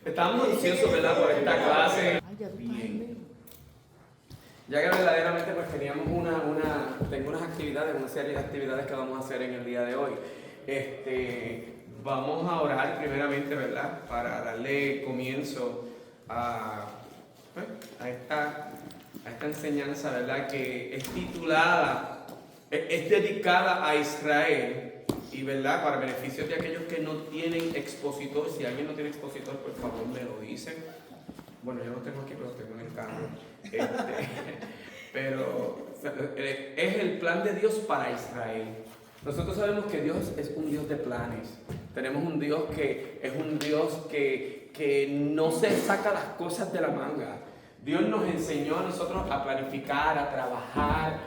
Estamos ansiosos, ¿verdad?, por esta clase. Bien. Ya que verdaderamente pues teníamos tengo unas actividades, una serie de actividades que vamos a hacer en el día de hoy. Vamos a orar primeramente, ¿verdad?, para darle comienzo a esta enseñanza, ¿verdad?, que es titulada, es dedicada a Israel. Y verdad, para beneficio de aquellos que no tienen expositor, si alguien no tiene expositor, por favor me lo dicen. Bueno, yo no tengo aquí, pero tengo en el carro. Pero es el plan de Dios para Israel. Nosotros sabemos que Dios es un Dios de planes. Tenemos un Dios que es un Dios que no se saca las cosas de la manga. Dios nos enseñó a nosotros a planificar, a trabajar,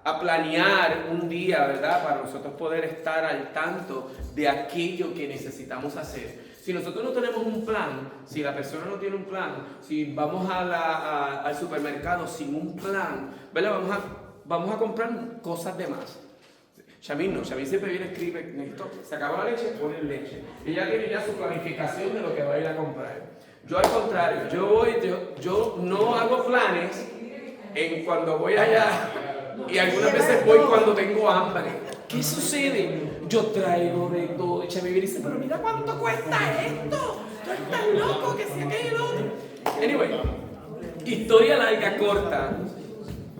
a planear un día, ¿verdad?, para nosotros poder estar al tanto de aquello que necesitamos hacer. Si nosotros no tenemos un plan, si la persona no tiene un plan, si vamos al supermercado sin un plan, ¿verdad?, vamos a comprar cosas de más. Shamin siempre viene y escribe, necesito, se acabó la leche, pone leche. Ella tiene ya su planificación de lo que va a ir a comprar. Yo al contrario, yo no hago planes en cuando voy allá. Y algunas veces voy cuando tengo hambre. ¿Qué sucede? Yo traigo de todo. Y me dice, pero mira cuánto cuesta esto. Tú estás loco, que sea aquello otro. Anyway, historia larga, corta.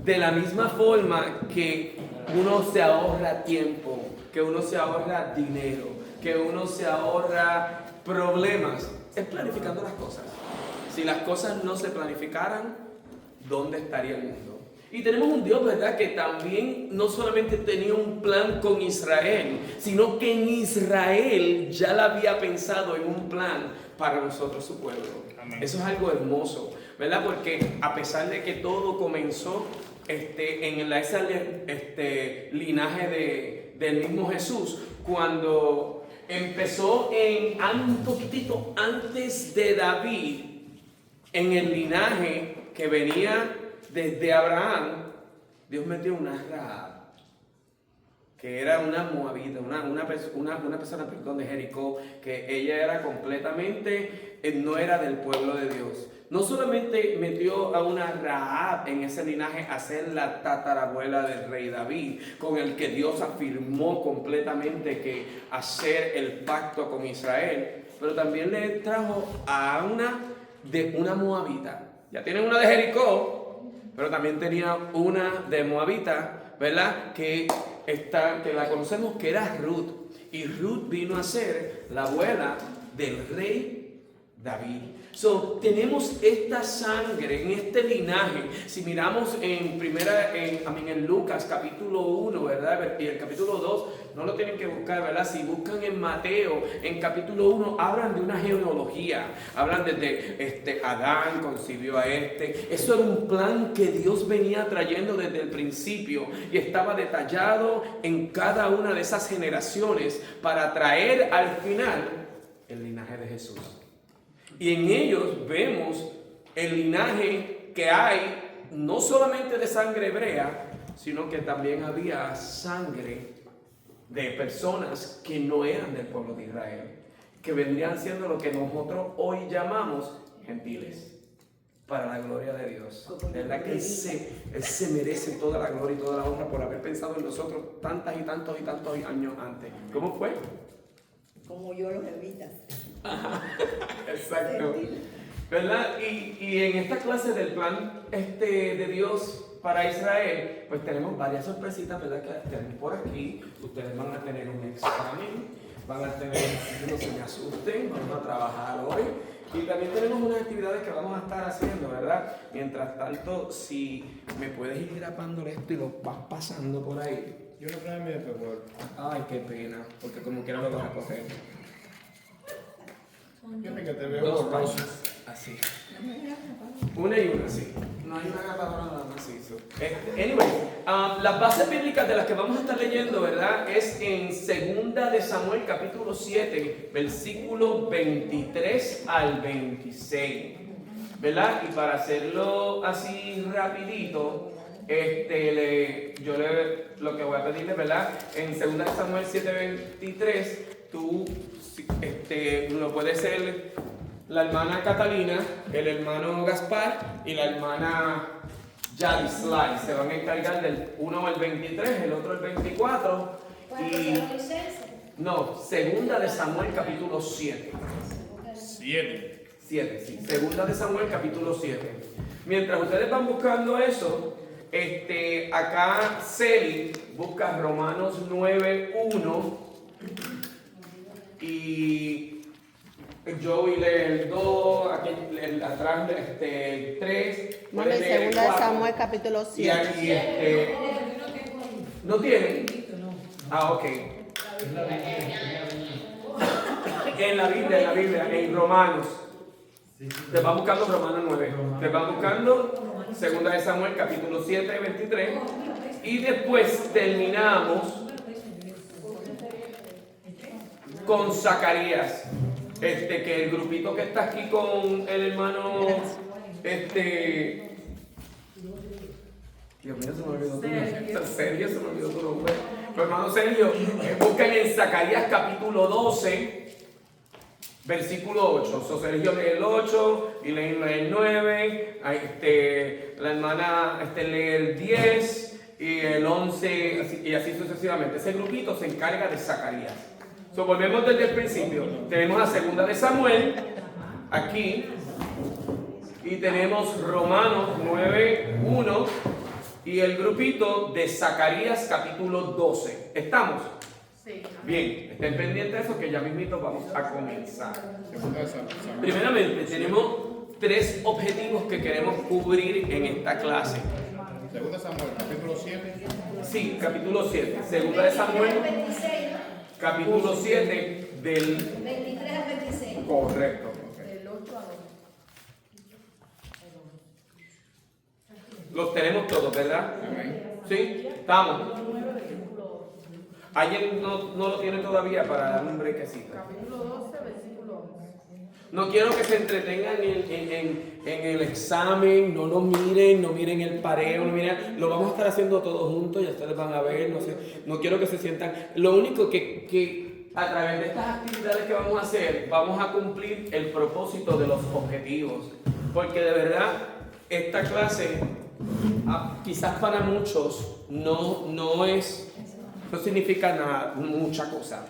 De la misma forma que uno se ahorra tiempo, que uno se ahorra dinero, que uno se ahorra problemas, es planificando las cosas. Si las cosas no se planificaran, ¿dónde estaría el mundo? Y tenemos un Dios, ¿verdad?, que también no solamente tenía un plan con Israel, sino que en Israel ya la había pensado en un plan para nosotros, su pueblo. Amén. Eso es algo hermoso, ¿verdad? Porque a pesar de que todo comenzó en ese linaje del mismo Jesús, cuando empezó un poquitito antes de David, en el linaje que venía desde Abraham, Dios metió una Rahab, que era una moabita, una persona, de Jericó, que ella era completamente, no era del pueblo de Dios. No solamente metió a una Rahab en ese linaje a ser la tatarabuela del rey David, con el que Dios afirmó completamente que hacer el pacto con Israel, pero también le trajo a una moabita. Ya tienen una de Jericó, pero también tenía una de moabita, ¿verdad?, que la conocemos, que era Ruth. Y Ruth vino a ser la abuela del rey David. Tenemos esta sangre en este linaje. Si miramos en Lucas capítulo 1, ¿verdad?, y el capítulo 2, no lo tienen que buscar, ¿verdad? Si buscan en Mateo, en capítulo 1, hablan de una genealogía. Hablan desde Adán concibió a Eso era un plan que Dios venía trayendo desde el principio y estaba detallado en cada una de esas generaciones para traer al final el linaje de Jesús. Y en ellos vemos el linaje que hay no solamente de sangre hebrea, sino que también había sangre de personas que no eran del pueblo de Israel, que vendrían siendo lo que nosotros hoy llamamos gentiles, para la gloria de Dios. De verdad que Él se merece toda la gloria y toda la honra por haber pensado en nosotros tantos y tantos años antes. ¿Cómo fue? Como yo los evitas. Exacto. ¿Verdad? Y en esta clase del plan de Dios para Israel, pues tenemos varias sorpresitas, ¿verdad?, que tenemos por aquí. Ustedes van a tener un examen, van a tener, no se me asusten, vamos a trabajar hoy. Y también tenemos unas actividades que vamos a estar haciendo, ¿verdad? Mientras tanto, si me puedes ir grabando esto y lo vas pasando por ahí. Yo no traigo mi favor. Ay, qué pena, porque como quiera lo vas a coger. Fíjate que te veo Dos borroso. páginas, así. Una y una, sí. No hay una grabadora nada más, sí. Anyway, las bases bíblicas de las que vamos a estar leyendo, ¿verdad?, es en 2 de Samuel, capítulo 7, versículo 23 al 26. ¿Verdad? Y para hacerlo así rapidito, lo que voy a pedirle, ¿verdad? En 2 Samuel 7:23, tú lo puede ser la hermana Catalina, el hermano Gaspar y la hermana Yadislai. Se van a encargar del uno el 23, el otro el 24. Y no, 2 Samuel capítulo 7. 7, sí. 2 Samuel capítulo 7. Mientras ustedes van buscando eso, acá Celi busca Romanos 9:1 y Joey lee el 2, aquí atrás el 3. Bueno, y 2 Samuel capítulo 7. Y aquí ¿no tienen? Ah, ok. En la Biblia, en Romanos. Te van buscando Romanos 9. Te van buscando 2 Samuel capítulo 7, 23. Y después terminamos con Zacarías. Que el grupito que está aquí con el hermano. Dios mío, se me olvidó tu nombre. Sergio, se me olvidó tu nombre. Pero hermano Sergio, busquen en Zacarías capítulo 12, versículo 8. So, Sergio lee el 8 y lee el 9. La hermana lee el 10 y el 11 y así sucesivamente. Ese grupito se encarga de Zacarías. So, volvemos desde el principio. Tenemos a 2 Samuel aquí y tenemos Romanos 9:1 y el grupito de Zacarías capítulo 12. ¿Estamos? Sí. Bien, estén pendientes de eso que ya mismito vamos a comenzar. Primeramente, tenemos 3 objetivos que queremos cubrir en esta clase. 2 Samuel, capítulo 7. Sí, capítulo 7. 2 Samuel, capítulo 7 del 23 al 26. correcto. Del 8 al 11. Los tenemos todos, ¿verdad? Amén. ¿Sí? Estamos. ¿Alguien no lo tiene todavía para dar un brequecito? Capítulo 12, versículo 11. No quiero que se entretengan en el examen, no lo miren, no miren el pareo, no miren, lo vamos a estar haciendo todos juntos, ya ustedes van a ver, no quiero que se sientan. Lo único que a través de estas actividades que vamos a hacer, vamos a cumplir el propósito de los objetivos. Porque de verdad, esta clase, quizás para muchos, no significa nada, mucha cosa.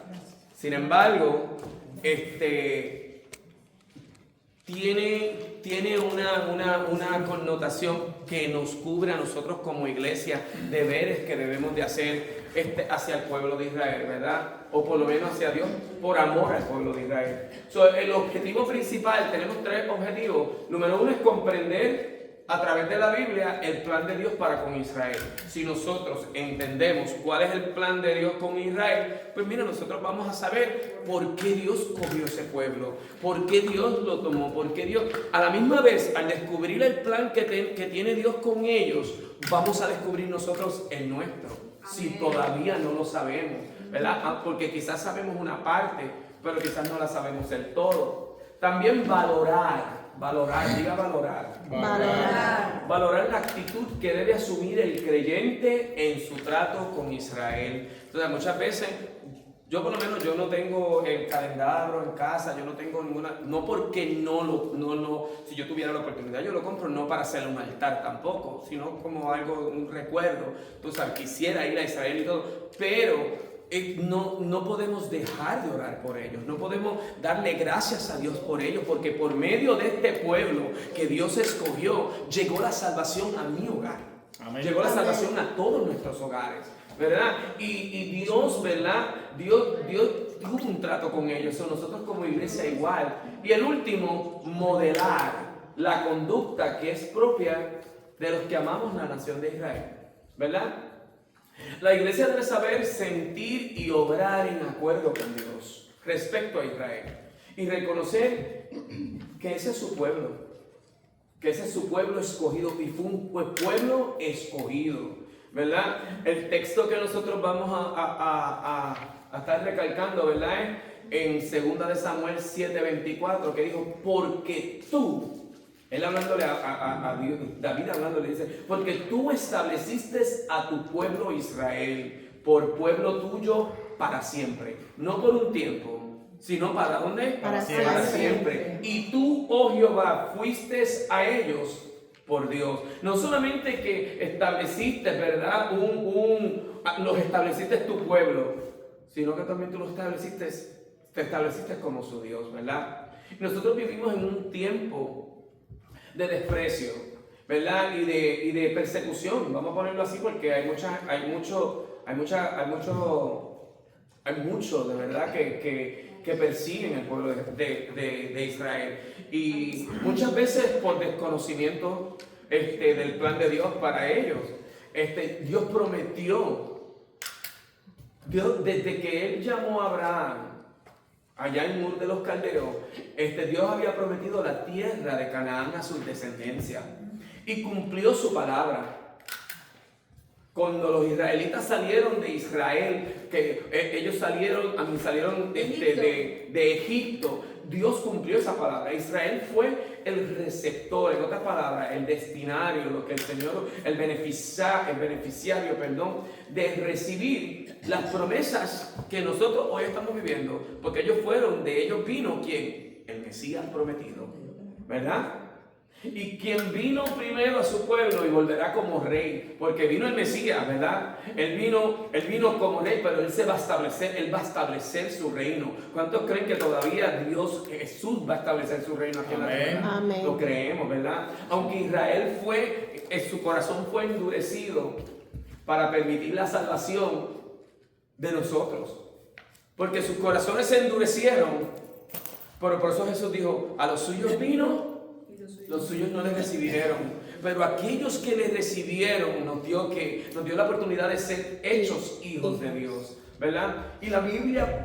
Sin embargo, tiene una connotación que nos cubre a nosotros como iglesia, deberes que debemos de hacer hacia el pueblo de Israel, ¿verdad? O por lo menos hacia Dios, por amor al pueblo de Israel. El objetivo principal, tenemos 3 objetivos. Número 1 es comprender a través de la Biblia el plan de Dios para con Israel. Si nosotros entendemos cuál es el plan de Dios con Israel, pues mira, nosotros vamos a saber por qué Dios cogió ese pueblo, por qué Dios lo tomó, por qué Dios, a la misma vez, al descubrir el plan que tiene Dios con ellos, vamos a descubrir nosotros el nuestro, si todavía no lo sabemos, ¿verdad? Porque quizás sabemos una parte, pero quizás no la sabemos del todo. También valorar, diga valorar. Valorar la actitud que debe asumir el creyente en su trato con Israel. Entonces, muchas veces, yo por lo menos, yo no tengo el calendario en casa, yo no tengo ninguna, no porque si yo tuviera la oportunidad, yo lo compro no para hacer un altar tampoco, sino como algo, un recuerdo. Tú sabes, quisiera ir a Israel y todo, pero no podemos dejar de orar por ellos, no podemos darle gracias a Dios por ellos, porque por medio de este pueblo que Dios escogió, llegó la salvación a mi hogar. Amén. Llegó la salvación a todos nuestros hogares, ¿verdad? Y Dios, ¿verdad? Dios tuvo un trato con ellos, nosotros como iglesia igual. Y el último, modelar la conducta que es propia de los que amamos la nación de Israel, ¿verdad? La iglesia debe saber sentir y obrar en acuerdo con Dios respecto a Israel y reconocer que ese es su pueblo, que ese es su pueblo escogido y fue un pueblo escogido, ¿verdad? El texto que nosotros vamos a estar recalcando, ¿verdad? En 2 Samuel 7:24, que dijo, porque tú Él hablándole a Dios, David hablándole, dice, porque tú estableciste a tu pueblo Israel por pueblo tuyo para siempre. No por un tiempo, sino para ¿dónde? Para siempre. Y tú, oh Jehová, fuiste a ellos por Dios. No solamente que estableciste, ¿verdad? Los estableciste tu pueblo, sino que también tú te estableciste como su Dios, ¿verdad? Nosotros vivimos en un tiempo de desprecio, ¿verdad? Y de persecución, vamos a ponerlo así, porque hay mucho de verdad que persiguen el pueblo de Israel. Y muchas veces por desconocimiento del plan de Dios para ellos. Dios prometió, desde que Él llamó a Abraham, allá en Ur de los Caldeos, Dios había prometido la tierra de Canaán a su descendencia y cumplió su palabra. Cuando los israelitas salieron de Israel, que ellos salieron de Egipto, Dios cumplió esa palabra. Israel fue el receptor, en otras palabras, el destinario, lo que el Señor, el beneficiario, de recibir las promesas que nosotros hoy estamos viviendo, porque de ellos vino ¿quién? El Mesías prometido, ¿verdad? Y quien vino primero a su pueblo y volverá como rey, porque vino el Mesías, ¿verdad? Él vino como rey, pero él va a establecer su reino. ¿Cuántos creen que todavía Jesús va a establecer su reino aquí en la tierra? Amén. Lo creemos, ¿verdad? Aunque Israel su corazón fue endurecido para permitir la salvación de nosotros, porque sus corazones se endurecieron, pero por eso Jesús dijo, a los suyos vino, los suyos no les recibieron, pero aquellos que les recibieron nos dio la oportunidad de ser hechos hijos de Dios, ¿verdad? Y la Biblia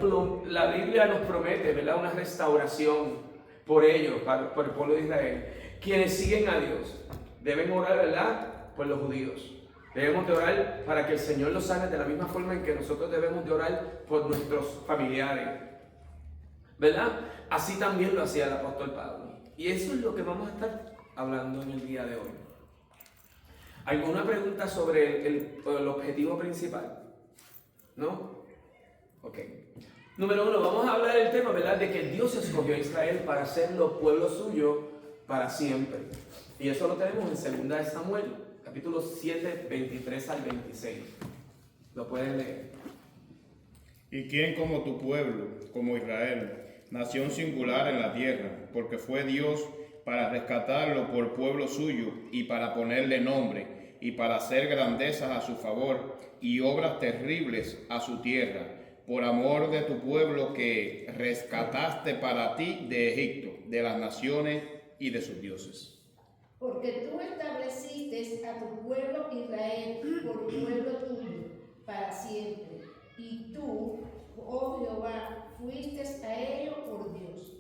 nos promete, ¿verdad? Una restauración por ellos, por el pueblo de Israel. Quienes siguen a Dios deben orar, ¿verdad? Por los judíos. Debemos de orar para que el Señor los sane de la misma forma en que nosotros debemos de orar por nuestros familiares, ¿verdad? Así también lo hacía el apóstol Pablo. Y eso es lo que vamos a estar hablando en el día de hoy. ¿Alguna pregunta sobre el objetivo principal? ¿No? Ok. Número 1, vamos a hablar del tema, ¿verdad? De que Dios escogió a Israel para hacerlo pueblo suyo para siempre. Y eso lo tenemos en 2 Samuel, capítulo 7, 23 al 26. Lo pueden leer. ¿Y quién como tu pueblo, como Israel, nación singular en la tierra, porque fue Dios para rescatarlo por pueblo suyo y para ponerle nombre y para hacer grandezas a su favor y obras terribles a su tierra, por amor de tu pueblo que rescataste para ti de Egipto, de las naciones y de sus dioses? Porque tú estableciste a tu pueblo Israel por pueblo tuyo para siempre, y tú, oh Jehová, fuiste a ellos por Dios.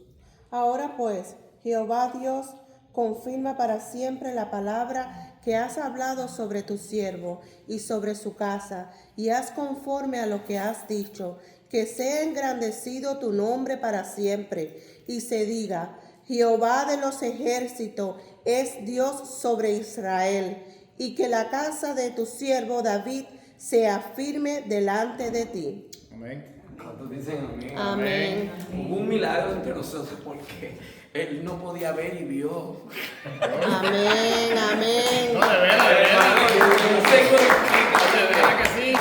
Ahora pues, Jehová Dios, confirma para siempre la palabra que has hablado sobre tu siervo y sobre su casa, y haz conforme a lo que has dicho, que sea engrandecido tu nombre para siempre, y se diga, Jehová de los ejércitos es Dios sobre Israel, y que la casa de tu siervo David sea firme delante de ti. Amén. ¿Cuántos dicen amén? Amén. Hubo un milagro entre nosotros porque él no podía ver y vio. Amén, amén. No, de veras, De verdad que sí.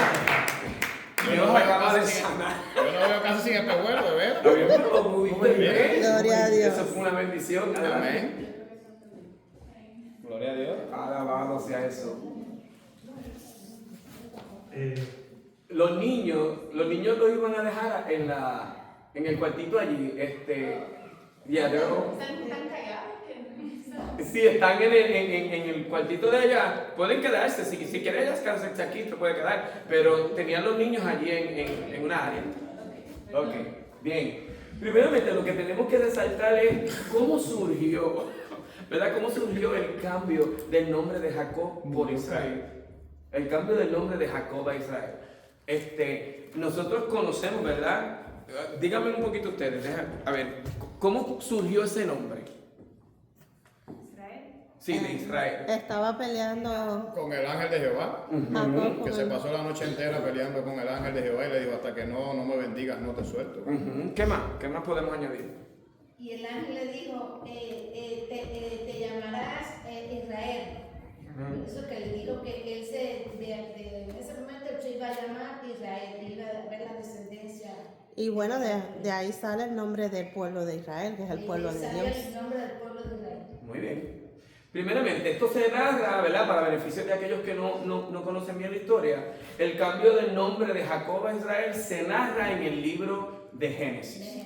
Dios acaba de sanar. Yo no veo casi sin espejuelo, de veras. Lo pudiste ver. Gloria a Dios. Eso fue una bendición. Amén. Gloria a Dios. Alabado sea eso. Los niños los iban a dejar en el cuartito allí. Están callados. Sí, están en el cuartito de allá. Pueden quedarse, si quieren ellas quedarse aquí, se puede quedar. Pero tenían los niños allí en una área. Ok, bien. Primeramente, lo que tenemos que resaltar es cómo surgió, ¿verdad? Cómo surgió el cambio del nombre de Jacob por Israel. El cambio del nombre de Jacob a Israel. Nosotros conocemos, ¿verdad? Díganme un poquito ustedes, a ver, ¿cómo surgió ese nombre? Israel. Sí, de Israel. Estaba peleando Con el ángel de Jehová, Jacob que con se el- pasó la noche entera peleando con el ángel de Jehová y le dijo, hasta que no me bendigas, no te suelto. Ujú. ¿Qué más? ¿Qué más podemos añadir? Y el ángel le dijo, te llamarás Israel. Por eso que le dijo que él en ese momento él se iba a llamar Israel, y iba a ver la descendencia. Y bueno, de ahí sale el nombre del pueblo de Israel, que es el pueblo de Sale Dios. el nombre del pueblo de Israel. Muy bien. Primeramente, esto se narra, ¿verdad? Para beneficio de aquellos que no conocen bien la historia. El cambio del nombre de Jacob a Israel se narra en el libro de Génesis.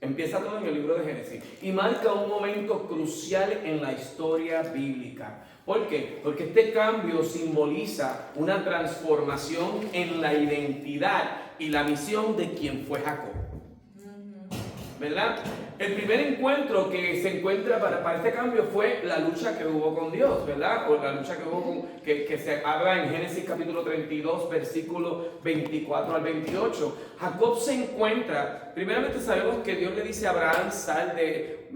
Empieza todo en el libro de Génesis y marca un momento crucial en la historia bíblica. ¿Por qué? Porque este cambio simboliza una transformación en la identidad y la misión de quien fue Jacob. ¿Verdad? El primer encuentro que se encuentra para este cambio fue la lucha que hubo con Dios, ¿verdad? O la lucha que hubo que se habla en Génesis capítulo 32, versículo 24 al 28. Jacob se encuentra, primeramente sabemos que Dios le dice a Abraham, sal de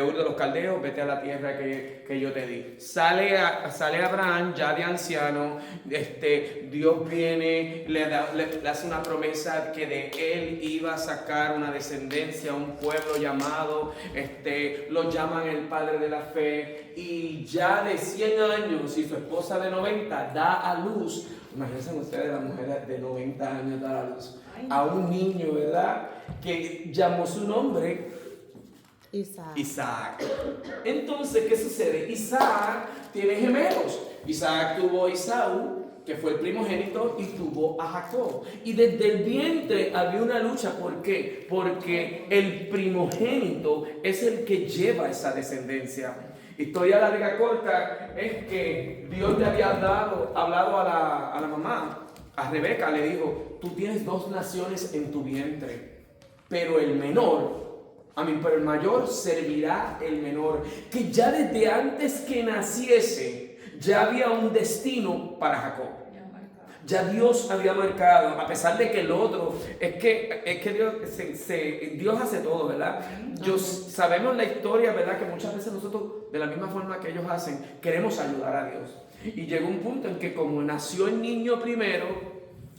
Ur de los Caldeos, vete a la tierra que yo te di. Sale Abraham ya de anciano, Dios viene, le hace una promesa que de él iba a sacar una descendencia, un pueblo llamado, lo llaman el padre de la fe, y ya de 100 años y su esposa de 90 da a luz. Imagínense ustedes, la mujer de 90 años da a luz a un niño, ¿verdad? Que llamó su nombre Isaac. Entonces, ¿qué sucede? Isaac tiene gemelos. Isaac tuvo a Esaú, que fue el primogénito, y tuvo a Jacob. Y desde el vientre había una lucha. ¿Por qué? Porque el primogénito es el que lleva esa descendencia. Historia larga corta es que Dios le había hablado a la mamá, a Rebeca, le dijo, tú tienes 2 naciones en tu vientre, pero el mayor servirá el menor. Que ya desde antes que naciese, ya había un destino para Jacob. Ya Dios había marcado, a pesar de que el otro, es que Dios hace todo, ¿verdad? Sabemos la historia, ¿verdad? Que muchas veces nosotros, de la misma forma que ellos hacen, queremos ayudar a Dios. Y llegó un punto en que como nació el niño primero,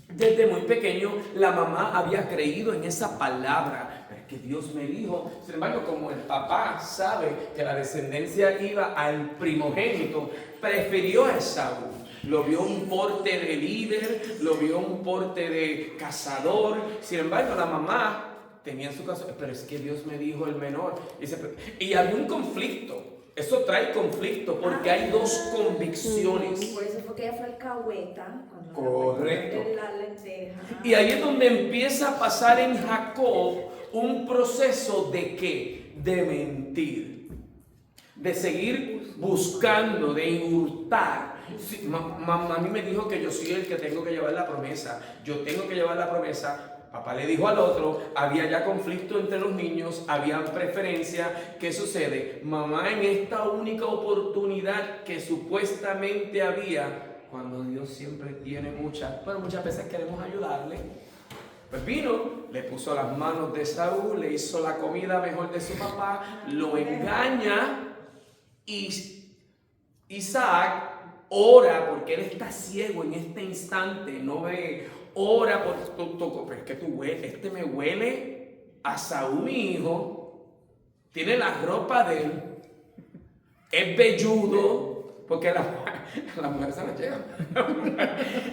desde muy pequeño, la mamá había creído en esa palabra, que Dios me dijo. Sin embargo, como el papá sabe que la descendencia iba al primogénito, prefirió a Esaú. Lo vio un porte de líder, lo vio un porte de cazador. Sin embargo, la mamá tenía en su caso, pero es que Dios me dijo el menor. Y había un conflicto. Eso trae conflicto porque hay 2 convicciones. Por eso fue que ella fue alcahueta. Correcto. La lenteja. Y ahí es donde empieza a pasar en Jacob un proceso de ¿qué? De mentir. De seguir buscando, de hurtar. A mí me dijo que yo soy el que tengo que llevar la promesa. Yo tengo que llevar la promesa. Papá le dijo al otro, había ya conflicto entre los niños, había preferencia. ¿Qué sucede? Mamá, en esta única oportunidad que supuestamente había, cuando Dios siempre tiene muchas, pero muchas veces queremos ayudarle, pues vino, le puso las manos de Saúl, le hizo la comida mejor de su papá, lo engaña, y Isaac ora porque él está ciego en este instante, no ve. Ora por pero es que tú hueles, me huele a Saúl, mi hijo, tiene la ropa de él, es velludo, porque la mujer se la llega.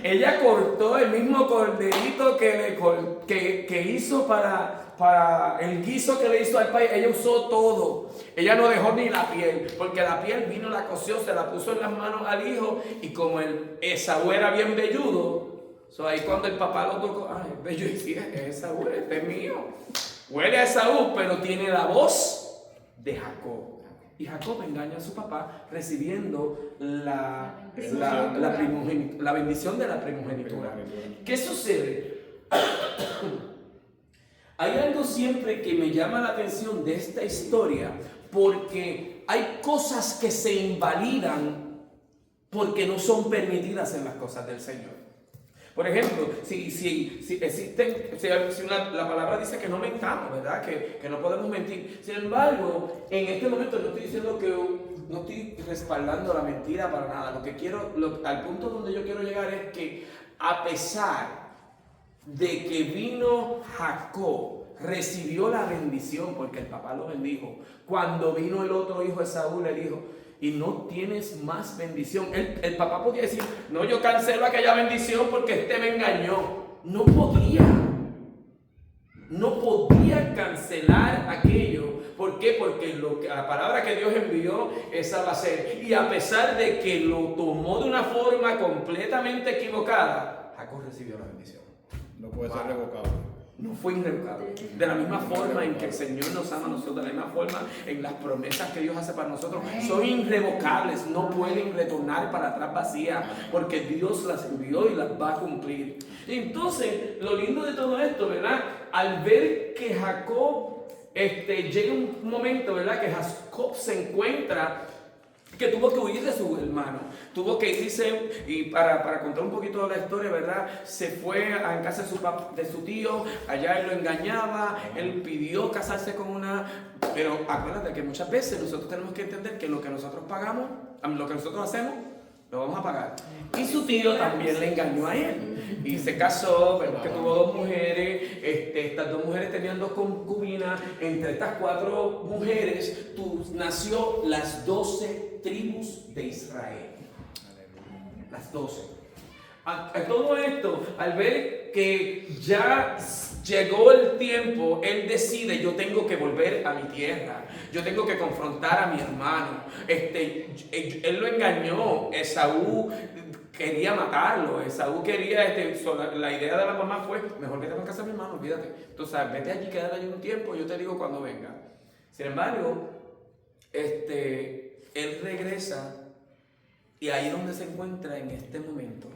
Ella cortó el mismo corderito que hizo para el guiso que le hizo al país. Ella usó todo. Ella no dejó ni la piel, porque la piel vino, la coció, se la puso en las manos al hijo, y como Esaú era bien velludo, ahí cuando el papá lo tocó, yo decía, es Esaú, es mío. Huele a Esaú, pero tiene la voz de Jacob. Y Jacob engaña a su papá recibiendo la bendición de la primogenitura. ¿Qué sucede? Hay algo siempre que me llama la atención de esta historia, porque hay cosas que se invalidan porque no son permitidas en las cosas del Señor. Por ejemplo, si existen, la palabra dice que no mentamos, ¿verdad? Que no podemos mentir. Sin embargo, en este momento no estoy diciendo que no estoy respaldando la mentira para nada. Al punto donde yo quiero llegar es que a pesar de que vino Jacob, recibió la bendición porque el papá lo bendijo. Cuando vino el otro hijo Esaú le dijo, y no tienes más bendición. El papá podía decir, no, yo cancelo aquella bendición porque este me engañó. No podía cancelar aquello. ¿Por qué? Porque la palabra que Dios envió, esa va a ser. Y a pesar de que lo tomó de una forma completamente equivocada, Jacob recibió la bendición. No puede ser revocado. No fue irrevocable. De la misma forma en que el Señor nos ama a nosotros, de la misma forma en las promesas que Dios hace para nosotros, son irrevocables, no pueden retornar para atrás vacías, porque Dios las envió y las va a cumplir. Entonces, lo lindo de todo esto, ¿verdad? Al ver que Jacob, llega un momento, ¿verdad? Que Jacob se encuentra que tuvo que huir de su hermano, tuvo que irse, y para contar un poquito de la historia, ¿verdad? Se fue a casa de su tío, allá él lo engañaba, él pidió casarse con una, pero acuérdate que muchas veces nosotros tenemos que entender que lo que nosotros pagamos, lo que nosotros hacemos, lo vamos a pagar. Y su tío también le engañó a él. Y se casó, vemos que tuvo 2 mujeres. Estas 2 mujeres tenían 2 concubinas. Entre estas 4 mujeres nació las 12 tribus de Israel. Las 12. A todo esto, al ver que ya llegó el tiempo, él decide, yo tengo que volver a mi tierra, yo tengo que confrontar a mi hermano. Él lo engañó, Esaú quería matarlo, Esaú quería, la idea de la mamá fue, mejor que te vas a casa de mi hermano, olvídate. Entonces, vete allí, quédate allí un tiempo, yo te digo cuando venga. Sin embargo, él regresa y ahí es donde se encuentra en este momento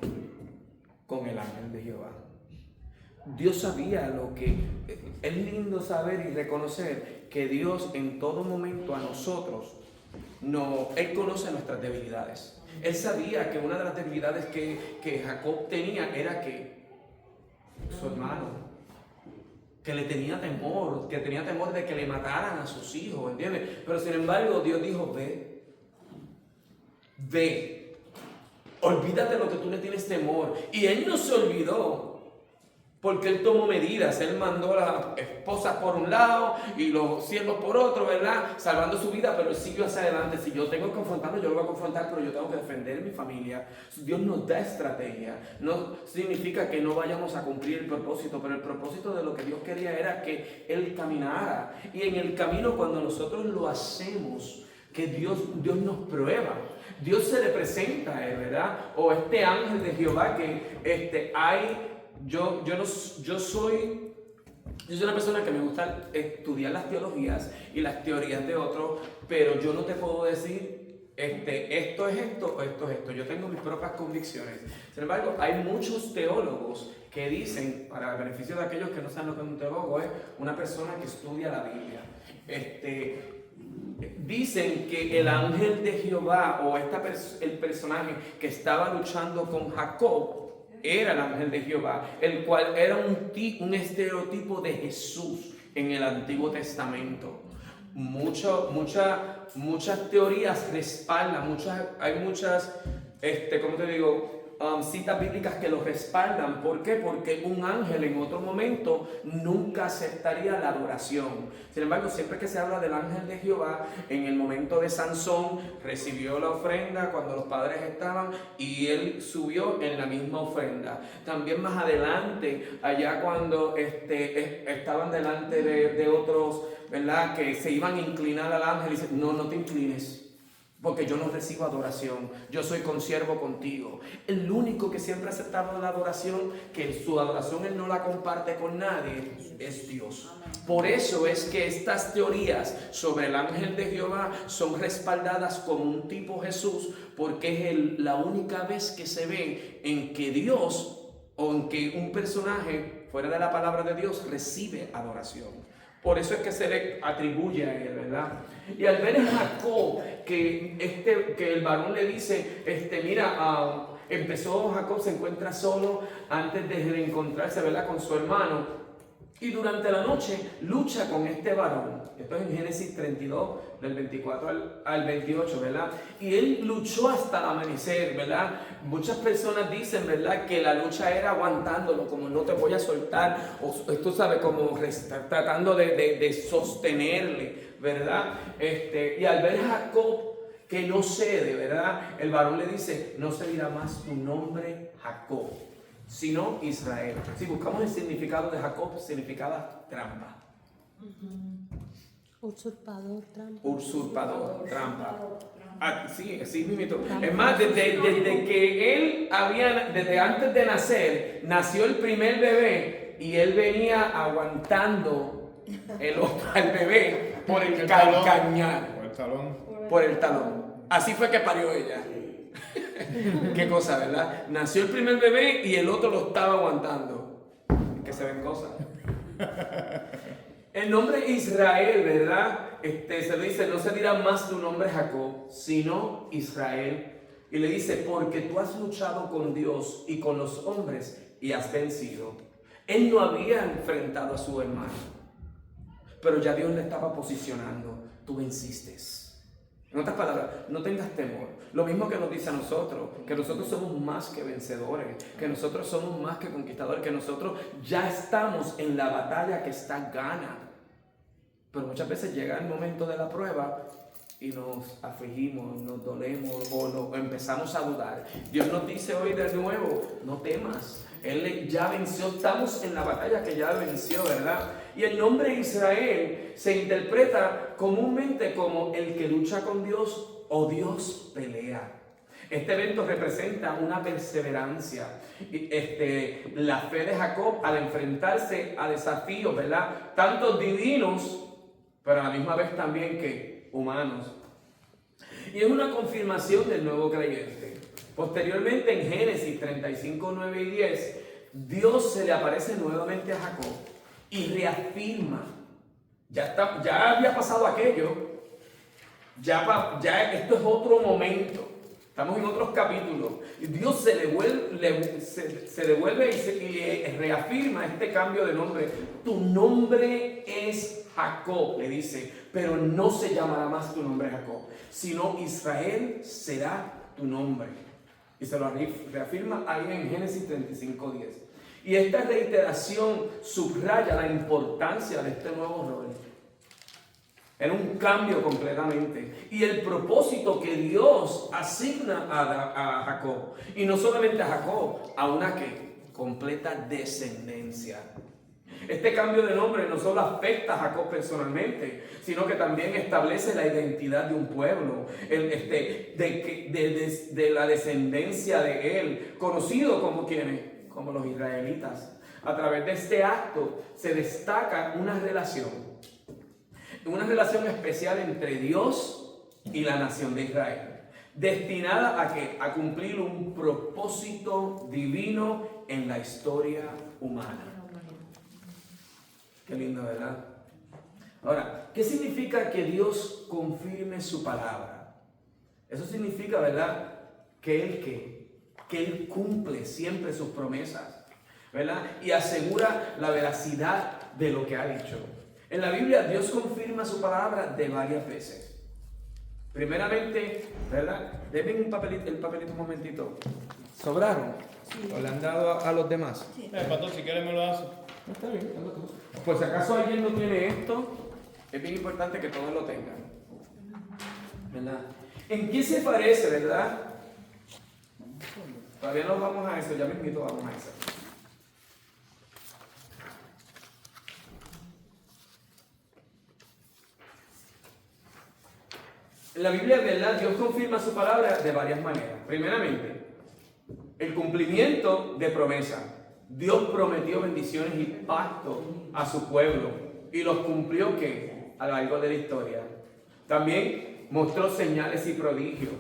con el ángel de Jehová. Dios sabía lo que es lindo saber y reconocer que Dios en todo momento a nosotros, Él conoce nuestras debilidades. Él sabía que una de las debilidades que Jacob tenía era que su hermano, que le tenía temor, de que le mataran a sus hijos, ¿entiendes? Pero sin embargo Dios dijo, ve, olvídate de lo que tú le tienes temor. Y él no se olvidó, porque él tomó medidas. Él mandó a las esposas por un lado y los siervos por otro, ¿verdad? Salvando su vida, pero él siguió hacia adelante. Si yo tengo que confrontarlo, yo lo voy a confrontar, pero yo tengo que defender mi familia. Dios nos da estrategia. No significa que no vayamos a cumplir el propósito, pero el propósito de lo que Dios quería era que él caminara. Y en el camino, cuando nosotros lo hacemos, que Dios nos prueba. Dios se le presenta a él, ¿verdad? O este ángel de Jehová que yo soy una persona que me gusta estudiar las teologías y las teorías de otros, pero yo no te puedo decir esto es esto o esto es esto. Yo tengo mis propias convicciones. Sin embargo, hay muchos teólogos que dicen, para el beneficio de aquellos que no saben lo que es un teólogo, es una persona que estudia la Biblia. Dicen que el ángel de Jehová o el personaje que estaba luchando con Jacob era el ángel de Jehová, el cual era un estereotipo de Jesús en el Antiguo Testamento. Muchas teorías respaldan, hay muchas, ¿cómo te digo? Citas bíblicas que lo respaldan. ¿Por qué? Porque un ángel en otro momento nunca aceptaría la adoración. Sin embargo, siempre que se habla del ángel de Jehová, en el momento de Sansón, recibió la ofrenda cuando los padres estaban y él subió en la misma ofrenda. También más adelante, allá cuando estaban delante de otros, ¿verdad? Que se iban a inclinar al ángel y dicen, no te inclines, porque yo no recibo adoración, yo soy consiervo contigo. El único que siempre ha aceptado la adoración, que su adoración él no la comparte con nadie, es Dios. Por eso es que estas teorías sobre el ángel de Jehová son respaldadas como un tipo Jesús, porque es la única vez que se ve en que Dios o en que un personaje fuera de la palabra de Dios recibe adoración. Por eso es que se le atribuye a él, ¿verdad? Y al ver a Jacob que el varón le dice, mira, Jacob se encuentra solo antes de reencontrarse, ¿verdad?, con su hermano. Y durante la noche lucha con este varón. Esto es en Génesis 32, del 24 al 28, ¿verdad? Y él luchó hasta el amanecer, ¿verdad? Muchas personas dicen, ¿verdad?, que la lucha era aguantándolo, como no te voy a soltar, o tú sabes, como tratando de sostenerle, ¿verdad? Y al ver a Jacob que no cede, ¿verdad?, el varón le dice, no se dirá más tu nombre Jacob, sino Israel. Si buscamos el significado de Jacob, significaba trampa. Usurpador, trampa. Usurpador, trampa. Ah, sí, así mismo. Es más, desde que él desde antes de nacer, nació el primer bebé y él venía aguantando al bebé por el calcañar, Por el talón. por el talón. Así fue que parió ella. Qué cosa, ¿verdad? Nació el primer bebé y el otro lo estaba aguantando. Que se ven cosas. El nombre Israel, ¿verdad? Se le dice, no se dirá más tu nombre Jacob, sino Israel. Y le dice, porque tú has luchado con Dios y con los hombres y has vencido. Él no había enfrentado a su hermano, pero ya Dios le estaba posicionando. Tú venciste. En otras palabras, no tengas temor. Lo mismo que nos dice a nosotros, que nosotros somos más que vencedores, que nosotros somos más que conquistadores, que nosotros ya estamos en la batalla que está gana. Pero muchas veces llega el momento de la prueba y nos afligimos, nos dolemos o empezamos a dudar. Dios nos dice hoy de nuevo, no temas. Él ya venció, estamos en la batalla que ya venció, ¿verdad? Y el nombre Israel se interpreta comúnmente como el que lucha con Dios o Dios pelea. Este evento representa una perseverancia, la fe de Jacob al enfrentarse a desafíos, ¿verdad?, tanto divinos, pero a la misma vez también que humanos. Y es una confirmación del nuevo creyente. Posteriormente, en Génesis 35, 9 y 10, Dios se le aparece nuevamente a Jacob y reafirma. Ya había pasado aquello, ya esto es otro momento. Estamos en otros capítulos. Y Dios se devuelve y reafirma este cambio de nombre. Tu nombre es Jacob, le dice, pero no se llamará más tu nombre Jacob, sino Israel será tu nombre. Y se lo reafirma ahí en Génesis 35:10. Y esta reiteración subraya la importancia de este nuevo rol. Era un cambio completamente. Y el propósito que Dios asigna a Jacob. Y no solamente a Jacob, a una completa descendencia. Este cambio de nombre no solo afecta a Jacob personalmente, sino que también establece la identidad de un pueblo, de la descendencia de él, conocido como quienes, como los israelitas. A través de este acto se destaca una relación especial entre Dios y la nación de Israel, destinada a cumplir un propósito divino en la historia humana. Qué lindo, ¿verdad? Ahora, ¿qué significa que Dios confirme su palabra? Eso significa, ¿verdad?, que Él cumple siempre sus promesas, ¿verdad? Y asegura la veracidad de lo que ha dicho. En la Biblia, Dios confirma su palabra de varias veces. Primeramente, ¿verdad? Denme el papelito un momentito. ¿Sobraron? Sí. ¿O le han dado a los demás? Sí. Pastor, si quieres me lo hace. Está bien, hazlo tú. Pues si acaso alguien no tiene esto, es bien importante que todos lo tengan, ¿verdad? ¿En qué se parece, verdad? Todavía no vamos a eso, ya mismito vamos a eso. En la Biblia, ¿verdad?, Dios confirma su palabra de varias maneras. Primeramente, el cumplimiento de promesa. Dios prometió bendiciones y pactos a su pueblo y los cumplió ¿qué? A lo largo de la historia. También mostró señales y prodigios.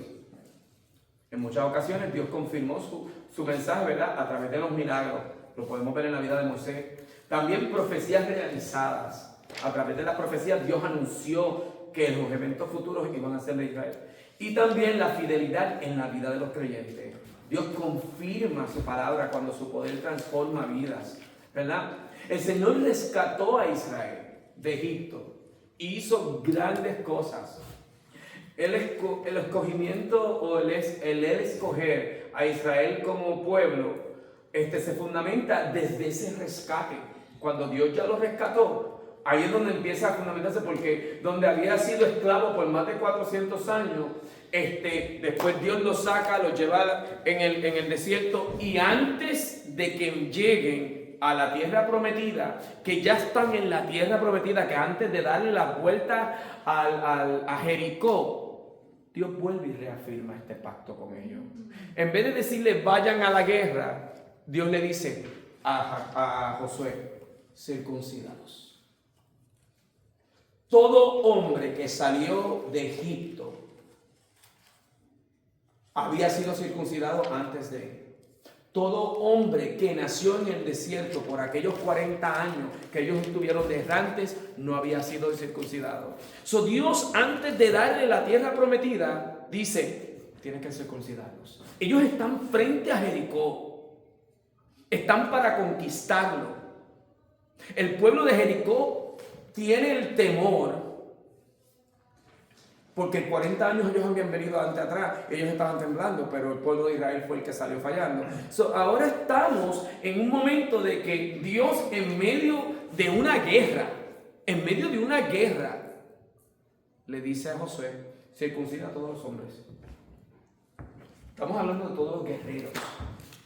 En muchas ocasiones Dios confirmó su mensaje, ¿verdad?, a través de los milagros. Lo podemos ver en la vida de Moisés. También profecías realizadas. A través de las profecías Dios anunció que los eventos futuros iban a ser de Israel. Y también la fidelidad en la vida de los creyentes. Dios confirma su palabra cuando su poder transforma vidas, ¿verdad? El Señor rescató a Israel de Egipto y hizo grandes cosas. El escogimiento o el escoger a Israel como pueblo se fundamenta desde ese rescate. Cuando Dios ya lo rescató, ahí es donde empieza a fundamentarse, porque donde había sido esclavo por más de 400 años, después Dios lo saca, lo lleva en el desierto, y antes de que lleguen a la tierra prometida, que ya están en la tierra prometida, que antes de darle la vuelta a Jericó, Dios vuelve y reafirma este pacto con ellos. En vez de decirles vayan a la guerra, Dios le dice a Josué, circuncidados. Todo hombre que salió de Egipto había sido circuncidado antes de él. Todo hombre que nació en el desierto por aquellos 40 años que ellos estuvieron de errantes no había sido circuncidado. So Dios, antes de darle la tierra prometida, dice, tienen que circuncidarlos. Ellos están frente a Jericó, están para conquistarlo. El pueblo de Jericó tiene el temor, porque 40 años ellos habían venido ante atrás, ellos estaban temblando, pero el pueblo de Israel fue el que salió fallando. Ahora estamos en un momento de que Dios, en medio de una guerra, le dice a Josué, circuncida a todos los hombres. Estamos hablando de todos los guerreros,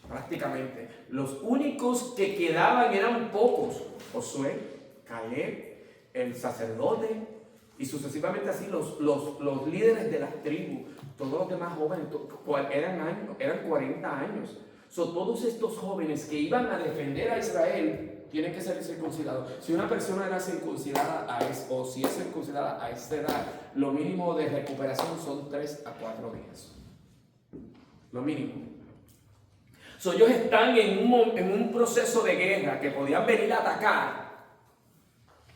prácticamente. Los únicos que quedaban eran pocos: Josué, Caleb, el sacerdote, y sucesivamente así los líderes de las tribus. Todos los demás jóvenes eran 40 años. Todos estos jóvenes que iban a defender a Israel tienen que ser circuncidados. Si una persona era circuncidada o si es circuncidada a esta edad, lo mínimo de recuperación son 3 a 4 días. Lo mínimo. Ellos están en un proceso de guerra que podían venir a atacar,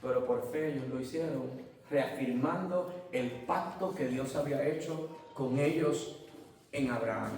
pero por fe ellos lo hicieron, reafirmando el pacto que Dios había hecho con ellos en Abraham.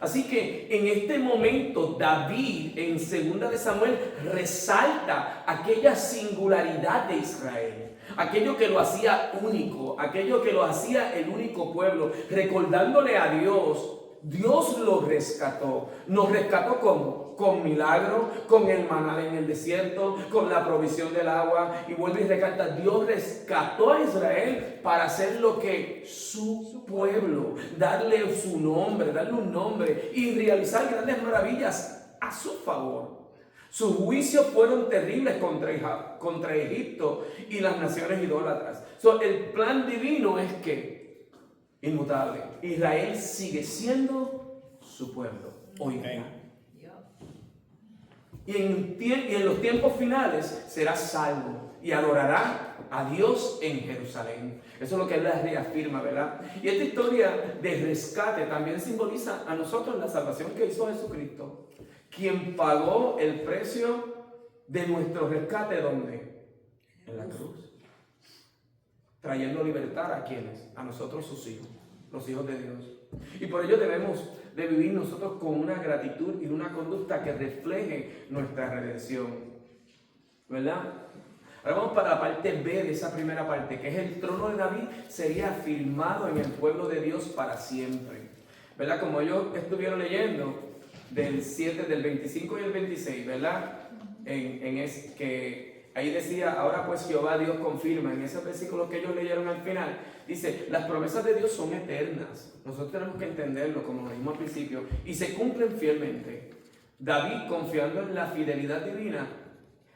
Así que en este momento David, en 2 de Samuel, resalta aquella singularidad de Israel, aquello que lo hacía único, aquello que lo hacía el único pueblo, recordándole a Dios. Dios lo rescató. ¿Nos rescató cómo? Con milagro, con el maná en el desierto, con la provisión del agua. Y vuelve y recalca, Dios rescató a Israel para hacer lo que su pueblo, darle su nombre, darle un nombre y realizar grandes maravillas a su favor. Sus juicios fueron terribles contra Egipto y las naciones idólatras. El plan divino es que, inmutable, Israel sigue siendo su pueblo hoy día. Y en los tiempos finales será salvo y adorará a Dios en Jerusalén. Eso es lo que él les reafirma, ¿verdad? Y esta historia de rescate también simboliza a nosotros la salvación que hizo Jesucristo, quien pagó el precio de nuestro rescate. ¿Dónde? En la cruz. Trayendo libertad a quienes, a nosotros sus hijos, los hijos de Dios. Y por ello debemos de vivir nosotros con una gratitud y una conducta que refleje nuestra redención, ¿verdad? Ahora vamos para la parte B de esa primera parte, que es el trono de David sería afirmado en el pueblo de Dios para siempre, ¿verdad? Como ellos estuvieron leyendo del 25 y el 26, ¿verdad? Que ahí decía, ahora pues Jehová Dios confirma, en ese versículo que ellos leyeron al final, dice, las promesas de Dios son eternas. Nosotros tenemos que entenderlo, como lo dijimos al principio, y se cumplen fielmente. David, confiando en la fidelidad divina,